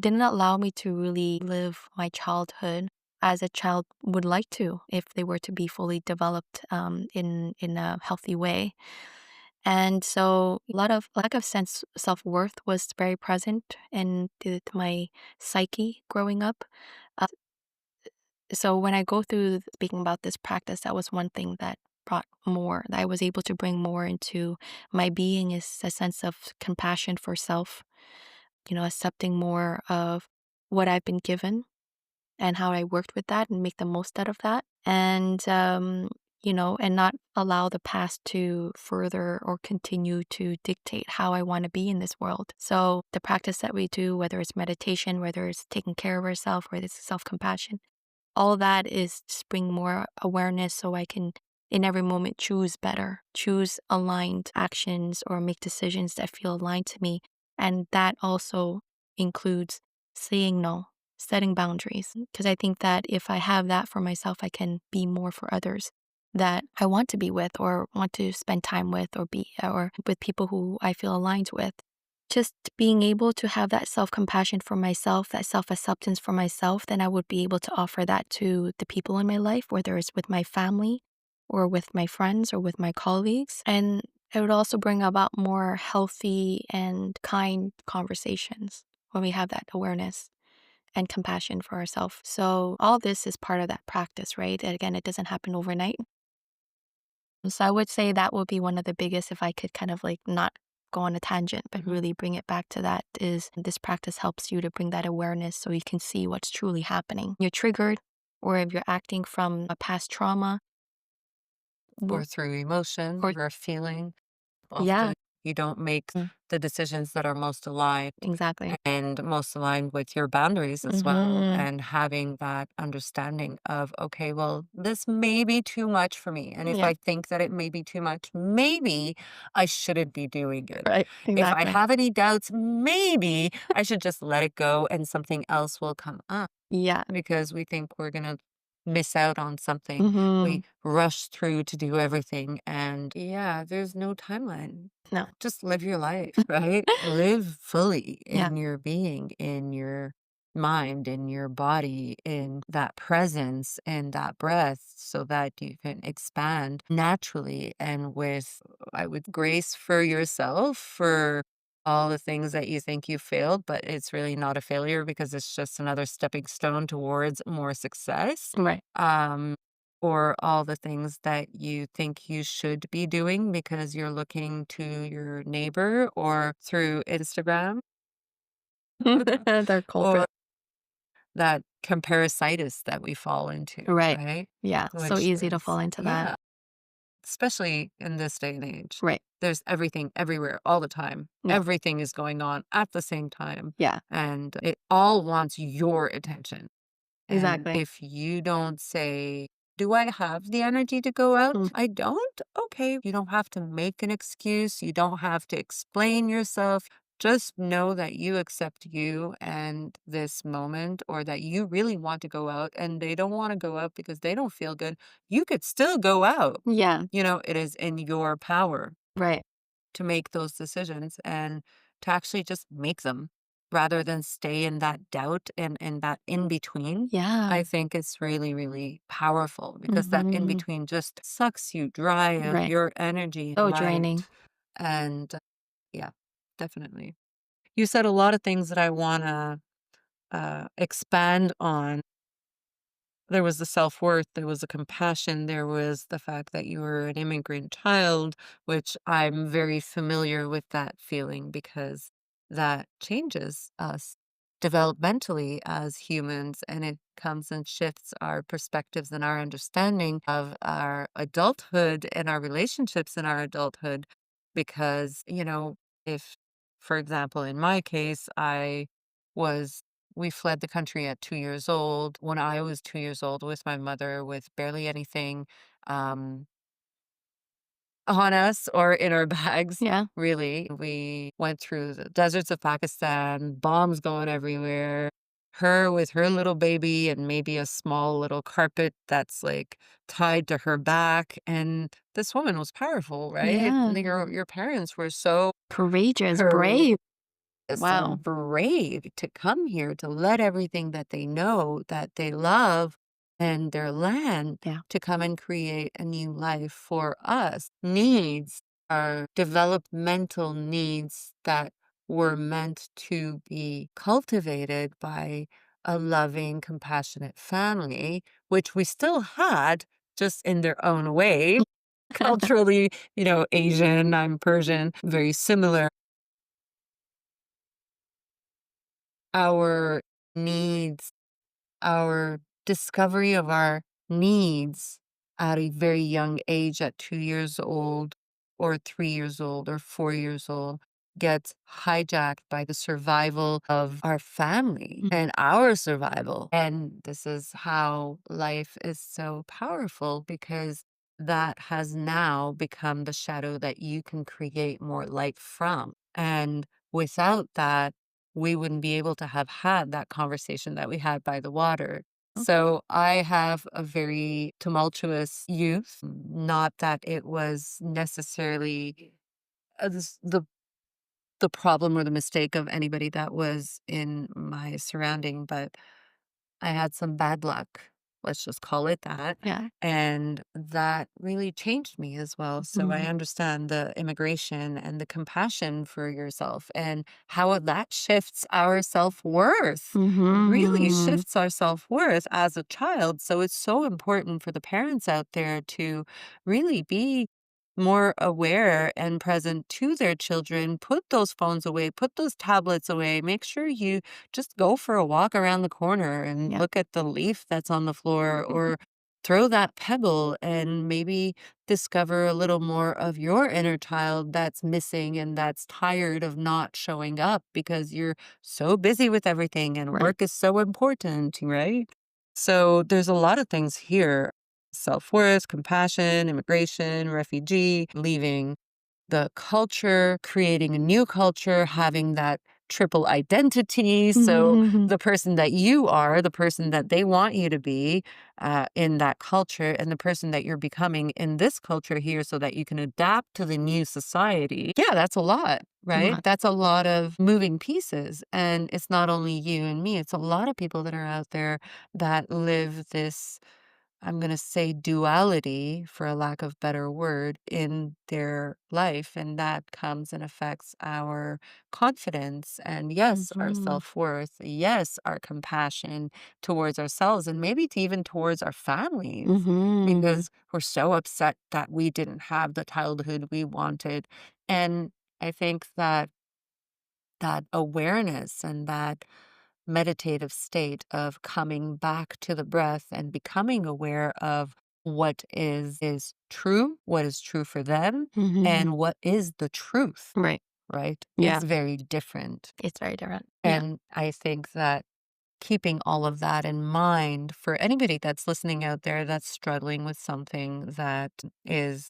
[SPEAKER 2] didn't allow me to really live my childhood as a child would like to if they were to be fully developed in a healthy way. And so a lot of lack of sense self-worth was very present in my psyche growing up. Uh, so when I go through speaking about this practice, that was one thing that brought more, that I was able to bring more into my being, is a sense of compassion for self, accepting more of what I've been given and how I worked with that and make the most out of that. And not allow the past to further or continue to dictate how I want to be in this world. So the practice that we do, whether it's meditation, whether it's taking care of ourselves, whether it's self-compassion, all that is just bring more awareness so I can in every moment choose better, choose aligned actions or make decisions that feel aligned to me. And that also includes saying no, setting boundaries. Because I think that if I have that for myself, I can be more for others that I want to be with or want to spend time with or with people who I feel aligned with. Just being able to have that self-compassion for myself, that self-acceptance for myself, then I would be able to offer that to the people in my life, whether it's with my family or with my friends or with my colleagues. And it would also bring about more healthy and kind conversations when we have that awareness and compassion for ourselves. So all this is part of that practice, right? And again, it doesn't happen overnight. So I would say that would be one of the biggest, if I could kind of like not go on a tangent, but really bring it back to that, is this practice helps you to bring that awareness so you can see what's truly happening. You're triggered, or if you're acting from a past trauma,
[SPEAKER 1] Or
[SPEAKER 2] w-
[SPEAKER 1] through emotion
[SPEAKER 2] or
[SPEAKER 1] or feeling.
[SPEAKER 2] yeah,
[SPEAKER 1] Often you don't make
[SPEAKER 2] mm,
[SPEAKER 1] the decisions that are most aligned
[SPEAKER 2] exactly.
[SPEAKER 1] and most aligned with your boundaries as well.
[SPEAKER 2] Hmm.
[SPEAKER 1] And having that understanding of, okay, well, this may be too much for me. And if
[SPEAKER 2] Yeah,
[SPEAKER 1] I think that it may be too much, maybe I shouldn't be doing it.
[SPEAKER 2] right,
[SPEAKER 1] If I
[SPEAKER 2] exactly.
[SPEAKER 1] have any doubts, maybe I should just let it go and something else will come up
[SPEAKER 2] Yeah.
[SPEAKER 1] because we think we're going to miss out on something.
[SPEAKER 2] Hmm.
[SPEAKER 1] We rush through to do everything. And yeah, there's no timeline.
[SPEAKER 2] No.
[SPEAKER 1] Just live your life, right? Live fully
[SPEAKER 2] Yeah.
[SPEAKER 1] in your being, in your mind, in your body, in that presence, in that breath, so that you can expand naturally and with, I would grace for yourself for all the things that you think you failed, but it's really not a failure because it's just another stepping stone towards more success.
[SPEAKER 2] Right.
[SPEAKER 1] Um, or all the things that you think you should be doing because you're looking to your neighbor or through Instagram
[SPEAKER 2] They're
[SPEAKER 1] or
[SPEAKER 2] culprits.
[SPEAKER 1] that comparisitis that we fall into,
[SPEAKER 2] Right.
[SPEAKER 1] right?
[SPEAKER 2] Yeah. So
[SPEAKER 1] Which
[SPEAKER 2] easy to fall
[SPEAKER 1] is,
[SPEAKER 2] into that.
[SPEAKER 1] yeah, especially in this day and age.
[SPEAKER 2] Right.
[SPEAKER 1] There's everything everywhere all the time.
[SPEAKER 2] Yeah.
[SPEAKER 1] Everything is going on at the same time,
[SPEAKER 2] Yeah.
[SPEAKER 1] and it all wants your attention. And
[SPEAKER 2] Exactly.
[SPEAKER 1] if you don't say, do I have the energy to go out?
[SPEAKER 2] Mm.
[SPEAKER 1] I don't? Okay. You don't have to make an excuse. You don't have to explain yourself. Just know that you accept you and this moment, or that you really want to go out and they don't want to go out because they don't feel good. You could still go out.
[SPEAKER 2] Yeah.
[SPEAKER 1] It is in your power
[SPEAKER 2] Right.
[SPEAKER 1] to make those decisions and to actually just make them rather than stay in that doubt and in that in between.
[SPEAKER 2] Yeah.
[SPEAKER 1] I think it's really, really powerful because that in
[SPEAKER 2] Hmm.
[SPEAKER 1] between just sucks you dry of
[SPEAKER 2] Right.
[SPEAKER 1] your energy and
[SPEAKER 2] So draining.
[SPEAKER 1] light. And yeah, definitely. You said a lot of things that I want to expand on. There was the self-worth, there was the compassion, there was the fact that you were an immigrant child, which I'm very familiar with that feeling because that changes us developmentally as humans, and it comes and shifts our perspectives and our understanding of our adulthood and our relationships in our adulthood. because, if, for example, in my case, was, we fled the country at 2 years old. When I was 2 years old with my mother, with barely anything, um, on us or in our bags,
[SPEAKER 2] Yeah.
[SPEAKER 1] really. We went through the deserts of Pakistan, bombs going everywhere. Her with her little baby and maybe a small little carpet that's like tied to her back. And this woman was powerful, right?
[SPEAKER 2] Yeah.
[SPEAKER 1] Your parents were so
[SPEAKER 2] Courageous, brave. Wow.
[SPEAKER 1] and brave to come here to let everything that they know, that they love, and their land
[SPEAKER 2] Yeah.
[SPEAKER 1] to come and create a new life for us. Needs are developmental needs that were meant to be cultivated by a loving, compassionate family, which we still had, just in their own way. Culturally, Asian, I'm Persian, very similar. Our needs, our discovery of our needs at a very young age, at 2 years old, or 3 years old, or 4 years old, gets hijacked by the survival of our family
[SPEAKER 2] Mm.
[SPEAKER 1] and our survival. And this is how life is so powerful, because that has now become the shadow that you can create more light from. And without that, we wouldn't be able to have had that conversation that we had by the water. So I have a very tumultuous youth. Not that it was necessarily the problem or the mistake of anybody that was in my surrounding, but I had some bad luck. Let's just call it that.
[SPEAKER 2] Yeah.
[SPEAKER 1] And that really changed me as well. So I
[SPEAKER 2] Mhm.
[SPEAKER 1] understand the immigration and the compassion for yourself and how that shifts our self worth, really
[SPEAKER 2] Mhm.
[SPEAKER 1] shifts our self worth as a child. So it's so important for the parents out there to really be more aware and present to their children. Put those phones away, put those tablets away. Make sure you just go for a walk around the corner and
[SPEAKER 2] Yeah.
[SPEAKER 1] look at the leaf that's on the floor, or throw that pebble and maybe discover a little more of your inner child that's missing and that's tired of not showing up because you're so busy with everything and
[SPEAKER 2] Right.
[SPEAKER 1] work is so important, right? So there's a lot of things here: self worth, compassion, immigration, refugee, leaving the culture, creating a new culture, having that triple identity. So
[SPEAKER 2] Mhm.
[SPEAKER 1] the person that you are, the person that they want you to be in that culture, and the person that you're becoming in this culture here so that you can adapt to the new society. Yeah, that's a lot,
[SPEAKER 2] A
[SPEAKER 1] right?
[SPEAKER 2] lot.
[SPEAKER 1] That's a lot of moving pieces. And it's not only you and me, it's a lot of people that are out there that live this, I'm going to say, duality, for a lack of better word, in their life. And that comes and affects our confidence and, yes, our
[SPEAKER 2] Mhm.
[SPEAKER 1] self worth. Yes, our compassion towards ourselves and maybe even towards our families,
[SPEAKER 2] Mhm.
[SPEAKER 1] because we're so upset that we didn't have the childhood we wanted. And I think that awareness and that meditative state of coming back to the breath and becoming aware of what is true, what is true for them,
[SPEAKER 2] Mhm.
[SPEAKER 1] and what is the truth,
[SPEAKER 2] Right.
[SPEAKER 1] right? It's
[SPEAKER 2] Yeah.
[SPEAKER 1] very different.
[SPEAKER 2] It's very different. Yeah.
[SPEAKER 1] And I think that keeping all of that in mind for anybody that's listening out there that's struggling with something that is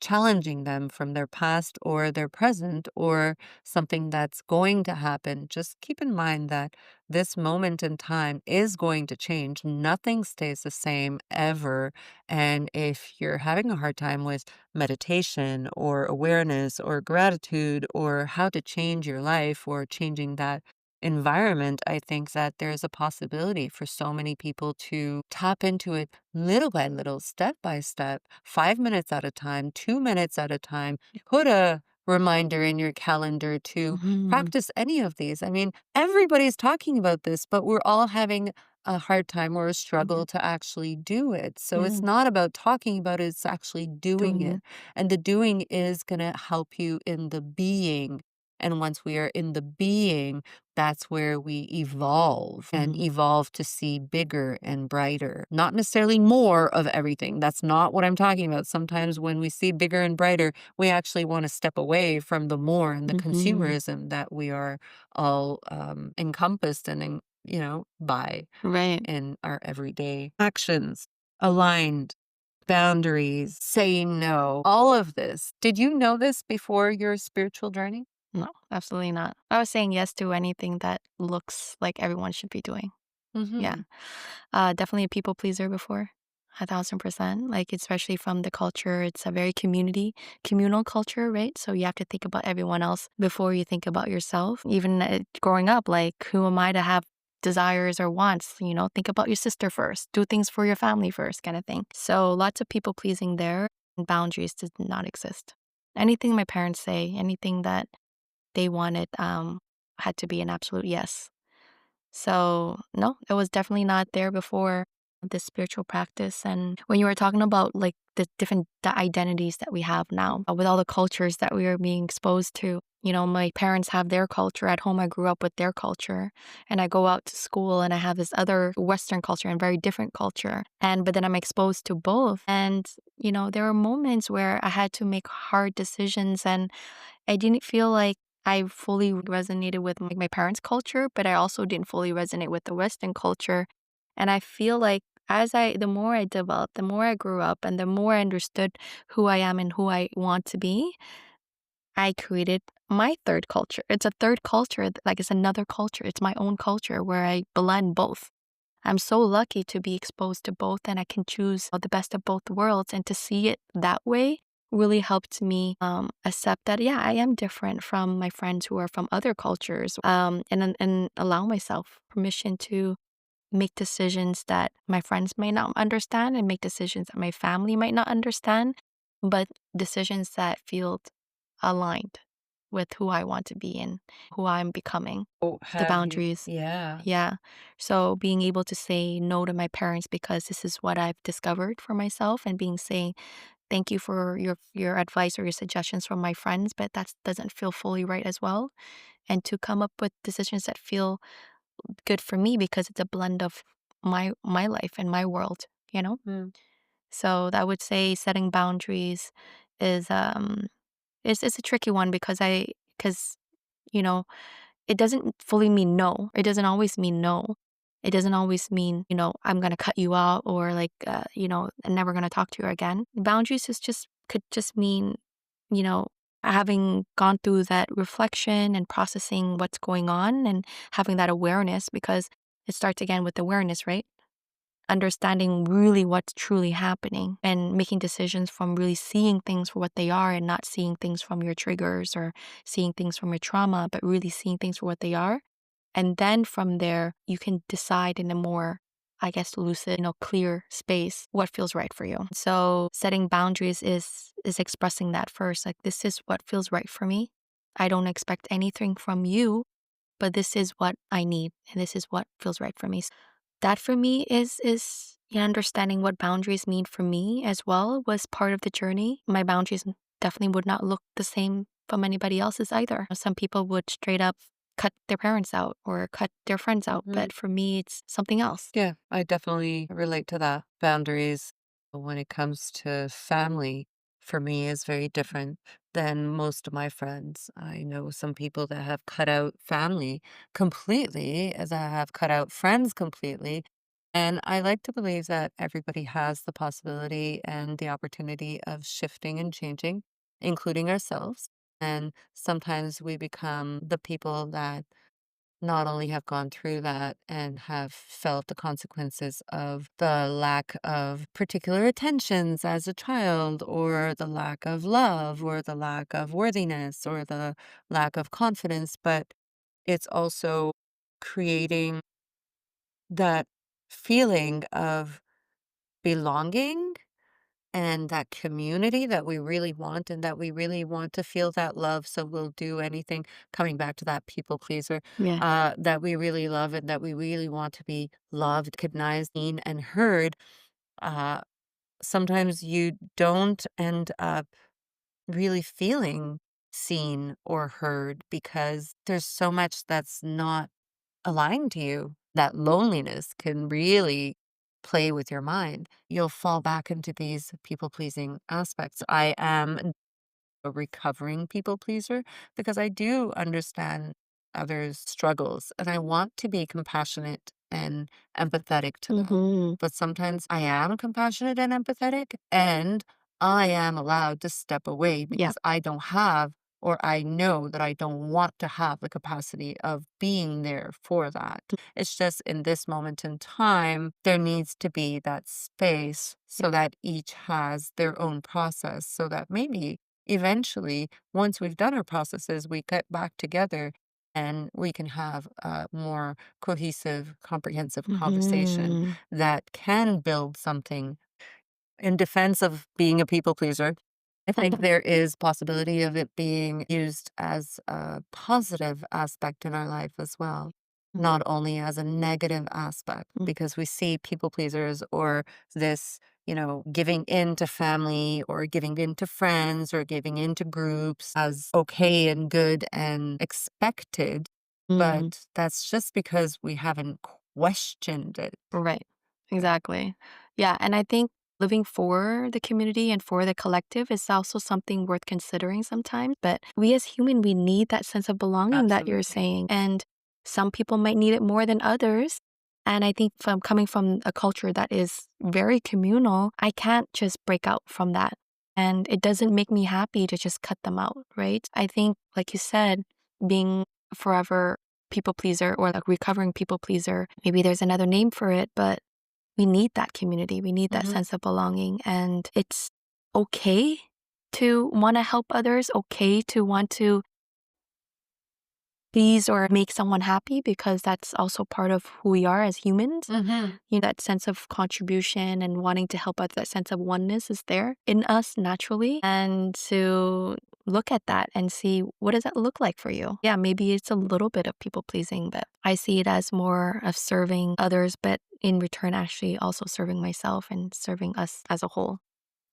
[SPEAKER 1] challenging them from their past or their present, or something that's going to happen, just keep in mind that this moment in time is going to change. Nothing stays the same ever. And if you're having a hard time with meditation or awareness or gratitude or how to change your life or changing that environment, I think that there's a possibility for so many people to tap into it little by little, step by step, 5 minutes at a time, 2 minutes at a time. Put a reminder in your calendar to
[SPEAKER 2] Mhm.
[SPEAKER 1] practice any of these. I mean, everybody's talking about this, but we're all having a hard time or a
[SPEAKER 2] Mhm.
[SPEAKER 1] struggle to actually do it. So
[SPEAKER 2] Yeah.
[SPEAKER 1] it's not about talking about it, it's actually doing
[SPEAKER 2] Doing it.
[SPEAKER 1] it. And the doing is going to help you in the being And once we are in the being, that's where we evolve and
[SPEAKER 2] Mhm.
[SPEAKER 1] evolve to see bigger and brighter, not necessarily more of everything. That's not what I'm talking about. Sometimes when we see bigger and brighter, we actually want to step away from the more and the
[SPEAKER 2] Mhm.
[SPEAKER 1] consumerism that we are all encompassed and, by
[SPEAKER 2] Right.
[SPEAKER 1] in our everyday actions. Aligned, boundaries, saying no, all of this. Did you know this before your spiritual journey?
[SPEAKER 2] No, absolutely not. I was saying yes to anything that looks like everyone should be doing. Yeah.
[SPEAKER 1] Hmm.
[SPEAKER 2] Definitely a people pleaser before. 1,000%. Like, especially from the culture, it's a very communal culture, right? So you have to think about everyone else before you think about yourself. Even growing up, like, who am I to have desires or wants? Think about your sister first. Do things for your family first, kind of thing. So lots of people pleasing there, and boundaries did not exist. Anything my parents say, anything that they wanted, had to be an absolute yes. So, no, it was definitely not there before this spiritual practice. And when you were talking about like the identities that we have now, with all the cultures that we are being exposed to, my parents have their culture. At home, I grew up with their culture. And I go out to school and I have this other Western culture and very different culture. But then I'm exposed to both. And, there are moments where I had to make hard decisions and I didn't feel like I fully resonated with my parents' culture, but I also didn't fully resonate with the Western culture. And I feel like the more I developed, the more I grew up, and the more I understood who I am and who I want to be, I created my third culture. It's a third culture, like it's another culture. It's my own culture where I blend both. I'm so lucky to be exposed to both and I can choose the best of both worlds. And to see it that way really helped me accept that, yeah, I am different from my friends who are from other cultures, and allow myself permission to make decisions that my friends may not understand and make decisions that my family might not understand, but decisions that feel aligned with who I want to be and who I'm becoming.
[SPEAKER 1] Oh,
[SPEAKER 2] The
[SPEAKER 1] have you?
[SPEAKER 2] boundaries.
[SPEAKER 1] Yeah.
[SPEAKER 2] Yeah. So being able to say no to my parents because this is what I've discovered for myself and being saying thank you for your advice or your suggestions from my friends, but that doesn't feel fully right as well. And to come up with decisions that feel good for me because it's a blend of my life and my world.
[SPEAKER 1] Mm.
[SPEAKER 2] So I would say setting boundaries is it's a tricky one because you know it doesn't fully mean no. It doesn't always mean no. It doesn't always mean, I'm going to cut you out or like, I'm never going to talk to you again. Boundaries could just mean, you know, having gone through that reflection and processing what's going on and having that awareness because it starts again with awareness, right? Understanding really what's truly happening and making decisions from really seeing things for what they are and not seeing things from your triggers or seeing things from your trauma, but really seeing things for what they are. And then from there, you can decide in a more, I guess, lucid, clear space what feels right for you. So setting boundaries is expressing that first. Like this is what feels right for me. I don't expect anything from you, but this is what I need and this is what feels right for me. That for me is understanding what boundaries mean for me as well was part of the journey. My boundaries definitely would not look the same from anybody else's either. Some people would straight up cut their parents out or cut their friends out,
[SPEAKER 1] Hmm.
[SPEAKER 2] but for me it's something else.
[SPEAKER 1] Yeah, I definitely relate to that. Boundaries when it comes to family for me is very different than most of my friends. I know some people that have cut out family completely, as I have cut out friends completely. And I like to believe that everybody has the possibility and the opportunity of shifting and changing, including ourselves. And sometimes we become the people that not only have gone through that and have felt the consequences of the lack of particular attentions as a child, or the lack of love, or the lack of worthiness, or the lack of confidence, but it's also creating that feeling of belonging and that community that we really want and that we really want to feel that love, so we'll do anything, coming back to that people pleaser,
[SPEAKER 2] Yeah.
[SPEAKER 1] that we really love and that we really want to be loved, recognized, seen, and heard. uh, Sometimes you don't end up really feeling seen or heard because there's so much that's not aligned to you. That loneliness can really play with your mind. You'll fall back into these people pleasing aspects. I am a recovering people pleaser because I do understand others' struggles and I want to be compassionate and empathetic to them.
[SPEAKER 2] Mm-hmm.
[SPEAKER 1] But sometimes I am compassionate and empathetic, and I am allowed to step away
[SPEAKER 2] Yeah.
[SPEAKER 1] because I don't have, or I know that I don't want to have the capacity of being there for that. It's just in this moment in time, there needs to be that space so that each has their own process, so that maybe eventually, once we've done our processes, we get back together and we can have a more cohesive, comprehensive conversation
[SPEAKER 2] Mm-hmm.
[SPEAKER 1] that can build something in defense of being a people pleaser. I think there is possibility of it being used as a positive aspect in our life as well, not only as a negative aspect, because we see people pleasers or this, giving in to family or giving in to friends or giving into groups as okay and good and expected.
[SPEAKER 2] Mm-hmm.
[SPEAKER 1] But that's just because we haven't questioned it.
[SPEAKER 2] Right. Exactly. Yeah. And I think living for the community and for the collective is also something worth considering sometimes. But we as human, we need that sense of belonging that you're
[SPEAKER 1] Absolutely.
[SPEAKER 2] saying. And some people might need it more than others. And I think from coming from a culture that is very communal, I can't just break out from that. And it doesn't make me happy to just cut them out, right? I think, like you said, being forever people pleaser or like recovering people pleaser. Maybe there's another name for it, but we need that community. We need that
[SPEAKER 1] Mhm.
[SPEAKER 2] sense of belonging. And it's okay to want to help others, okay to want to please or make someone happy because that's also part of who we are as humans.
[SPEAKER 1] Mhm.
[SPEAKER 2] That sense of contribution and wanting to help out, that sense of oneness is there in us naturally. And to look at that and see what does that look like for you? Yeah, maybe it's a little bit of people pleasing, but I see it as more of serving others, but in return, actually also serving myself and serving us as a whole.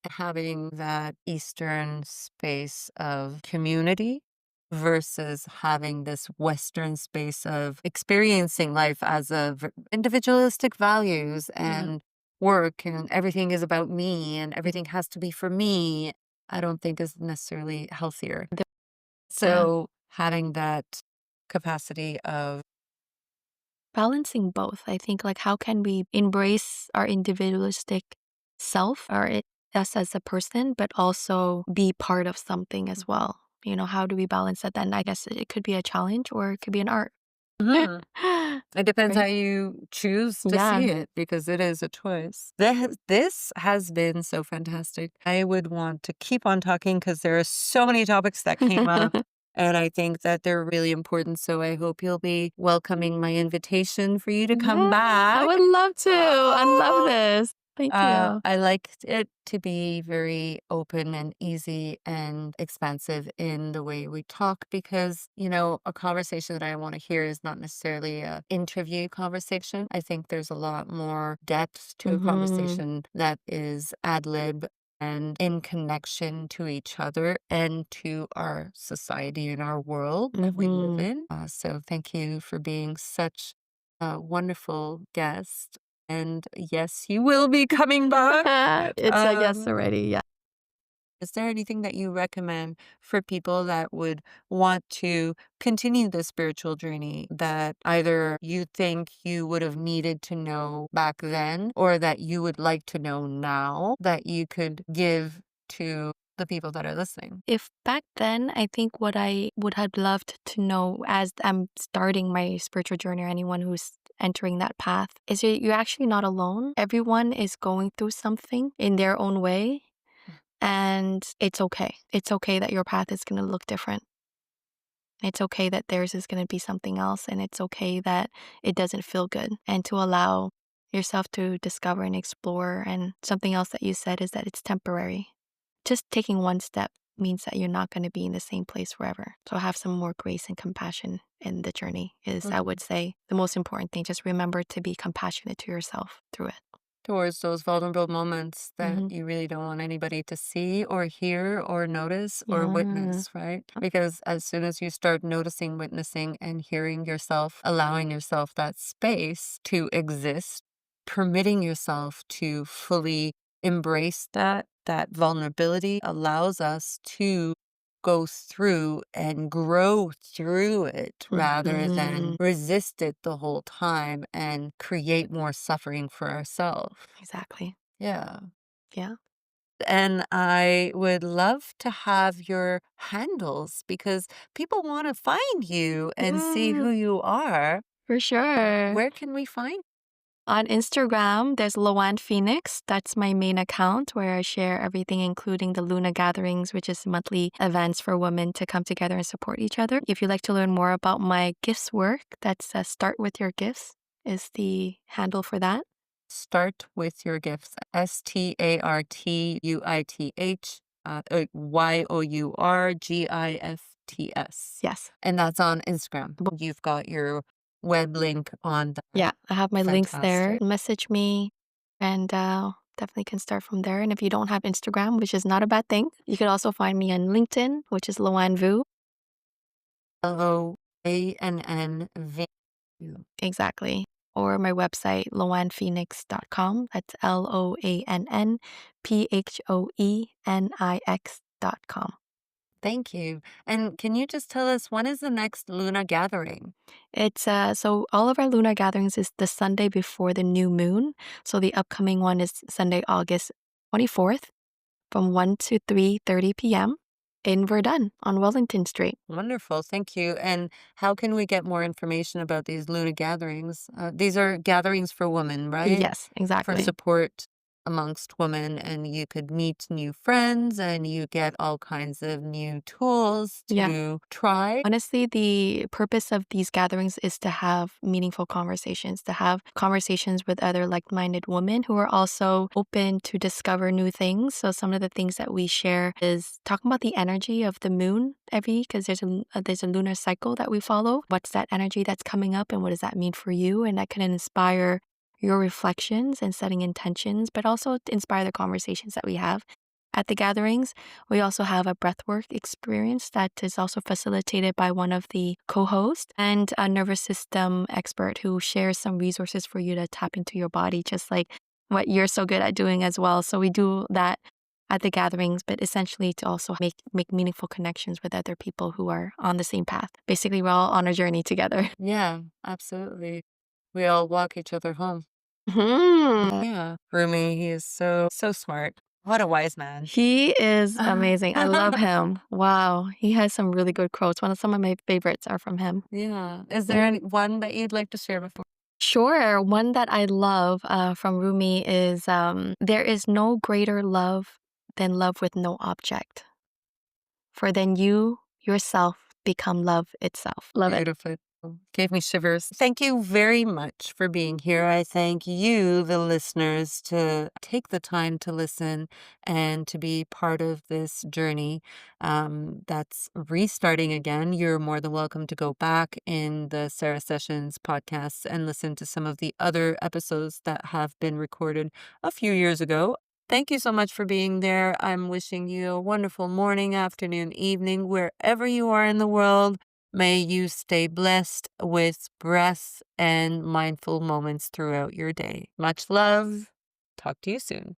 [SPEAKER 1] Having that Eastern space of community versus having this Western space of experiencing life as of individualistic values and work, and everything is about me and everything has to be for me, I don't think is necessarily healthier.
[SPEAKER 2] Yeah.
[SPEAKER 1] So having that capacity of
[SPEAKER 2] Balancing both. I think like how can we embrace our individualistic self or us as a person, but also be part of something as well. How do we balance that? Then I guess it could be a challenge or it could be an art.
[SPEAKER 1] Mhm. It depends how
[SPEAKER 2] Right?
[SPEAKER 1] you choose to
[SPEAKER 2] Yeah.
[SPEAKER 1] see it because it is a choice. This has been so fantastic. I would want to keep on talking because there are so many topics that came up. And I think that they're really important. So I hope you'll be welcoming my invitation for you to come
[SPEAKER 2] Yeah, I
[SPEAKER 1] back.
[SPEAKER 2] would love to. I love this. Thank you.
[SPEAKER 1] I like it to be very open and easy and expansive in the way we talk because, a conversation that I want to hear is not necessarily a interview conversation. I think there's a lot more depth to a
[SPEAKER 2] Hmm.
[SPEAKER 1] conversation that is ad lib and in connection to each other and to our society and our world that we live
[SPEAKER 2] Hmm.
[SPEAKER 1] in. So thank you for being such a wonderful guest. And yes, you will be coming back.
[SPEAKER 2] It's a yes
[SPEAKER 1] Um,
[SPEAKER 2] already. Yeah.
[SPEAKER 1] is there anything that you recommend for people that would want to continue the spiritual journey that either you think you would have needed to know back then or that you would like to know now that you could give to the people that are listening?
[SPEAKER 2] If back then, I think what I would have loved to know as I'm starting my spiritual journey or anyone who's entering that path is you're actually not alone. Everyone is going through something in their own way, and it's okay. It's okay that your path is going to look different. It's okay that theirs is going to be something else, and it's okay that it doesn't feel good, and to allow yourself to discover and explore. And something else that you said is that it's temporary. Just taking one step means that you're not going to be in the same place forever. So have some more grace and compassion in the journey is, I
[SPEAKER 1] Mhm.
[SPEAKER 2] would say, the most important thing. Just remember to be compassionate to yourself through it.
[SPEAKER 1] towards those vulnerable moments that
[SPEAKER 2] Mhm.
[SPEAKER 1] you really don't want anybody to see or hear or notice or
[SPEAKER 2] Yeah.
[SPEAKER 1] witness, right? Because as soon as you start noticing, witnessing, and hearing yourself, allowing yourself that space to exist, permitting yourself to fully embrace that vulnerability allows us to go through and grow through it rather than
[SPEAKER 2] Mhm.
[SPEAKER 1] resist it the whole time and create more suffering for ourselves.
[SPEAKER 2] Exactly.
[SPEAKER 1] Yeah.
[SPEAKER 2] Yeah.
[SPEAKER 1] And I would love to have your handles because people want to find you and see
[SPEAKER 2] Mm,
[SPEAKER 1] who you are.
[SPEAKER 2] for sure.
[SPEAKER 1] Where can we find?
[SPEAKER 2] On Instagram, there's Loann Phoenix. That's my main account where I share everything, including the Luna gatherings, which is monthly events for women to come together and support each other. If you'd like to learn more about my gifts work, that's Start With Your Gifts is the handle for that.
[SPEAKER 1] Start with your gifts. StartWuith, YOURGIFTS.
[SPEAKER 2] Yes.
[SPEAKER 1] And that's on Instagram. You've got your web link on that.
[SPEAKER 2] Yeah, I have my links there.
[SPEAKER 1] Fantastic.
[SPEAKER 2] Message me and definitely can start from there. And if you don't have Instagram, which is not a bad thing, you could also find me on LinkedIn, which is Loann Vu.
[SPEAKER 1] LOANNV.
[SPEAKER 2] Exactly. Or my website, loannphoenix.com. That's LOANNPHOENIX.com.
[SPEAKER 1] Thank you. And can you just tell us when is the next Luna gathering?
[SPEAKER 2] It's so all of our lunar gatherings is the Sunday before the new moon. So the upcoming one is Sunday, August 24th from 1 to 3:30 p.m. in Verdun on Wellington Street.
[SPEAKER 1] Wonderful. Thank you. And how can we get more information about these Luna gatherings? These are gatherings for women, right?
[SPEAKER 2] Yes,
[SPEAKER 1] For
[SPEAKER 2] exactly.
[SPEAKER 1] support amongst women, and you could meet new friends and you get all kinds of new tools
[SPEAKER 2] Yeah.
[SPEAKER 1] to try.
[SPEAKER 2] Honestly, the purpose of these gatherings is to have meaningful conversations, to have conversations with other like minded women who are also open to discover new things. So, some of the things that we share is talking about the energy of the moon every because there's a lunar cycle that we follow. What's that energy that's coming up, and what does that mean for you? And that can inspire your reflections and setting intentions, but also to inspire the conversations that we have at the gatherings. We also have a breathwork experience that is also facilitated by one of the co hosts and a nervous system expert who shares some resources for you to tap into your body, just like what you're so good at doing as well. So we do that at the gatherings, but essentially to also make meaningful connections with other people who are on the same path. Basically, we're all on a journey together.
[SPEAKER 1] Yeah, absolutely. We all walk each other home.
[SPEAKER 2] Mhm.
[SPEAKER 1] Yeah. Rumi, he is so smart. What a wise man.
[SPEAKER 2] He is amazing. I love him. Wow. He has some really good quotes. Some of my favorites are from him.
[SPEAKER 1] Yeah. Is there any one that you'd like to share before?
[SPEAKER 2] Sure. One that I love from Rumi is there is no greater love than love with no object. For then you yourself become love itself. Love it.
[SPEAKER 1] Beautiful. Gave me shivers. Thank you very much for being here. I thank you, the listeners, to take the time to listen and to be part of this journey that's restarting again. You're more than welcome to go back in the Sarah Sessions podcasts and listen to some of the other episodes that have been recorded a few years ago. Thank you so much for being there. I'm wishing you a wonderful morning, afternoon, evening, wherever you are in the world. May you stay blessed with breath and mindful moments throughout your day. Much love. Talk to you soon.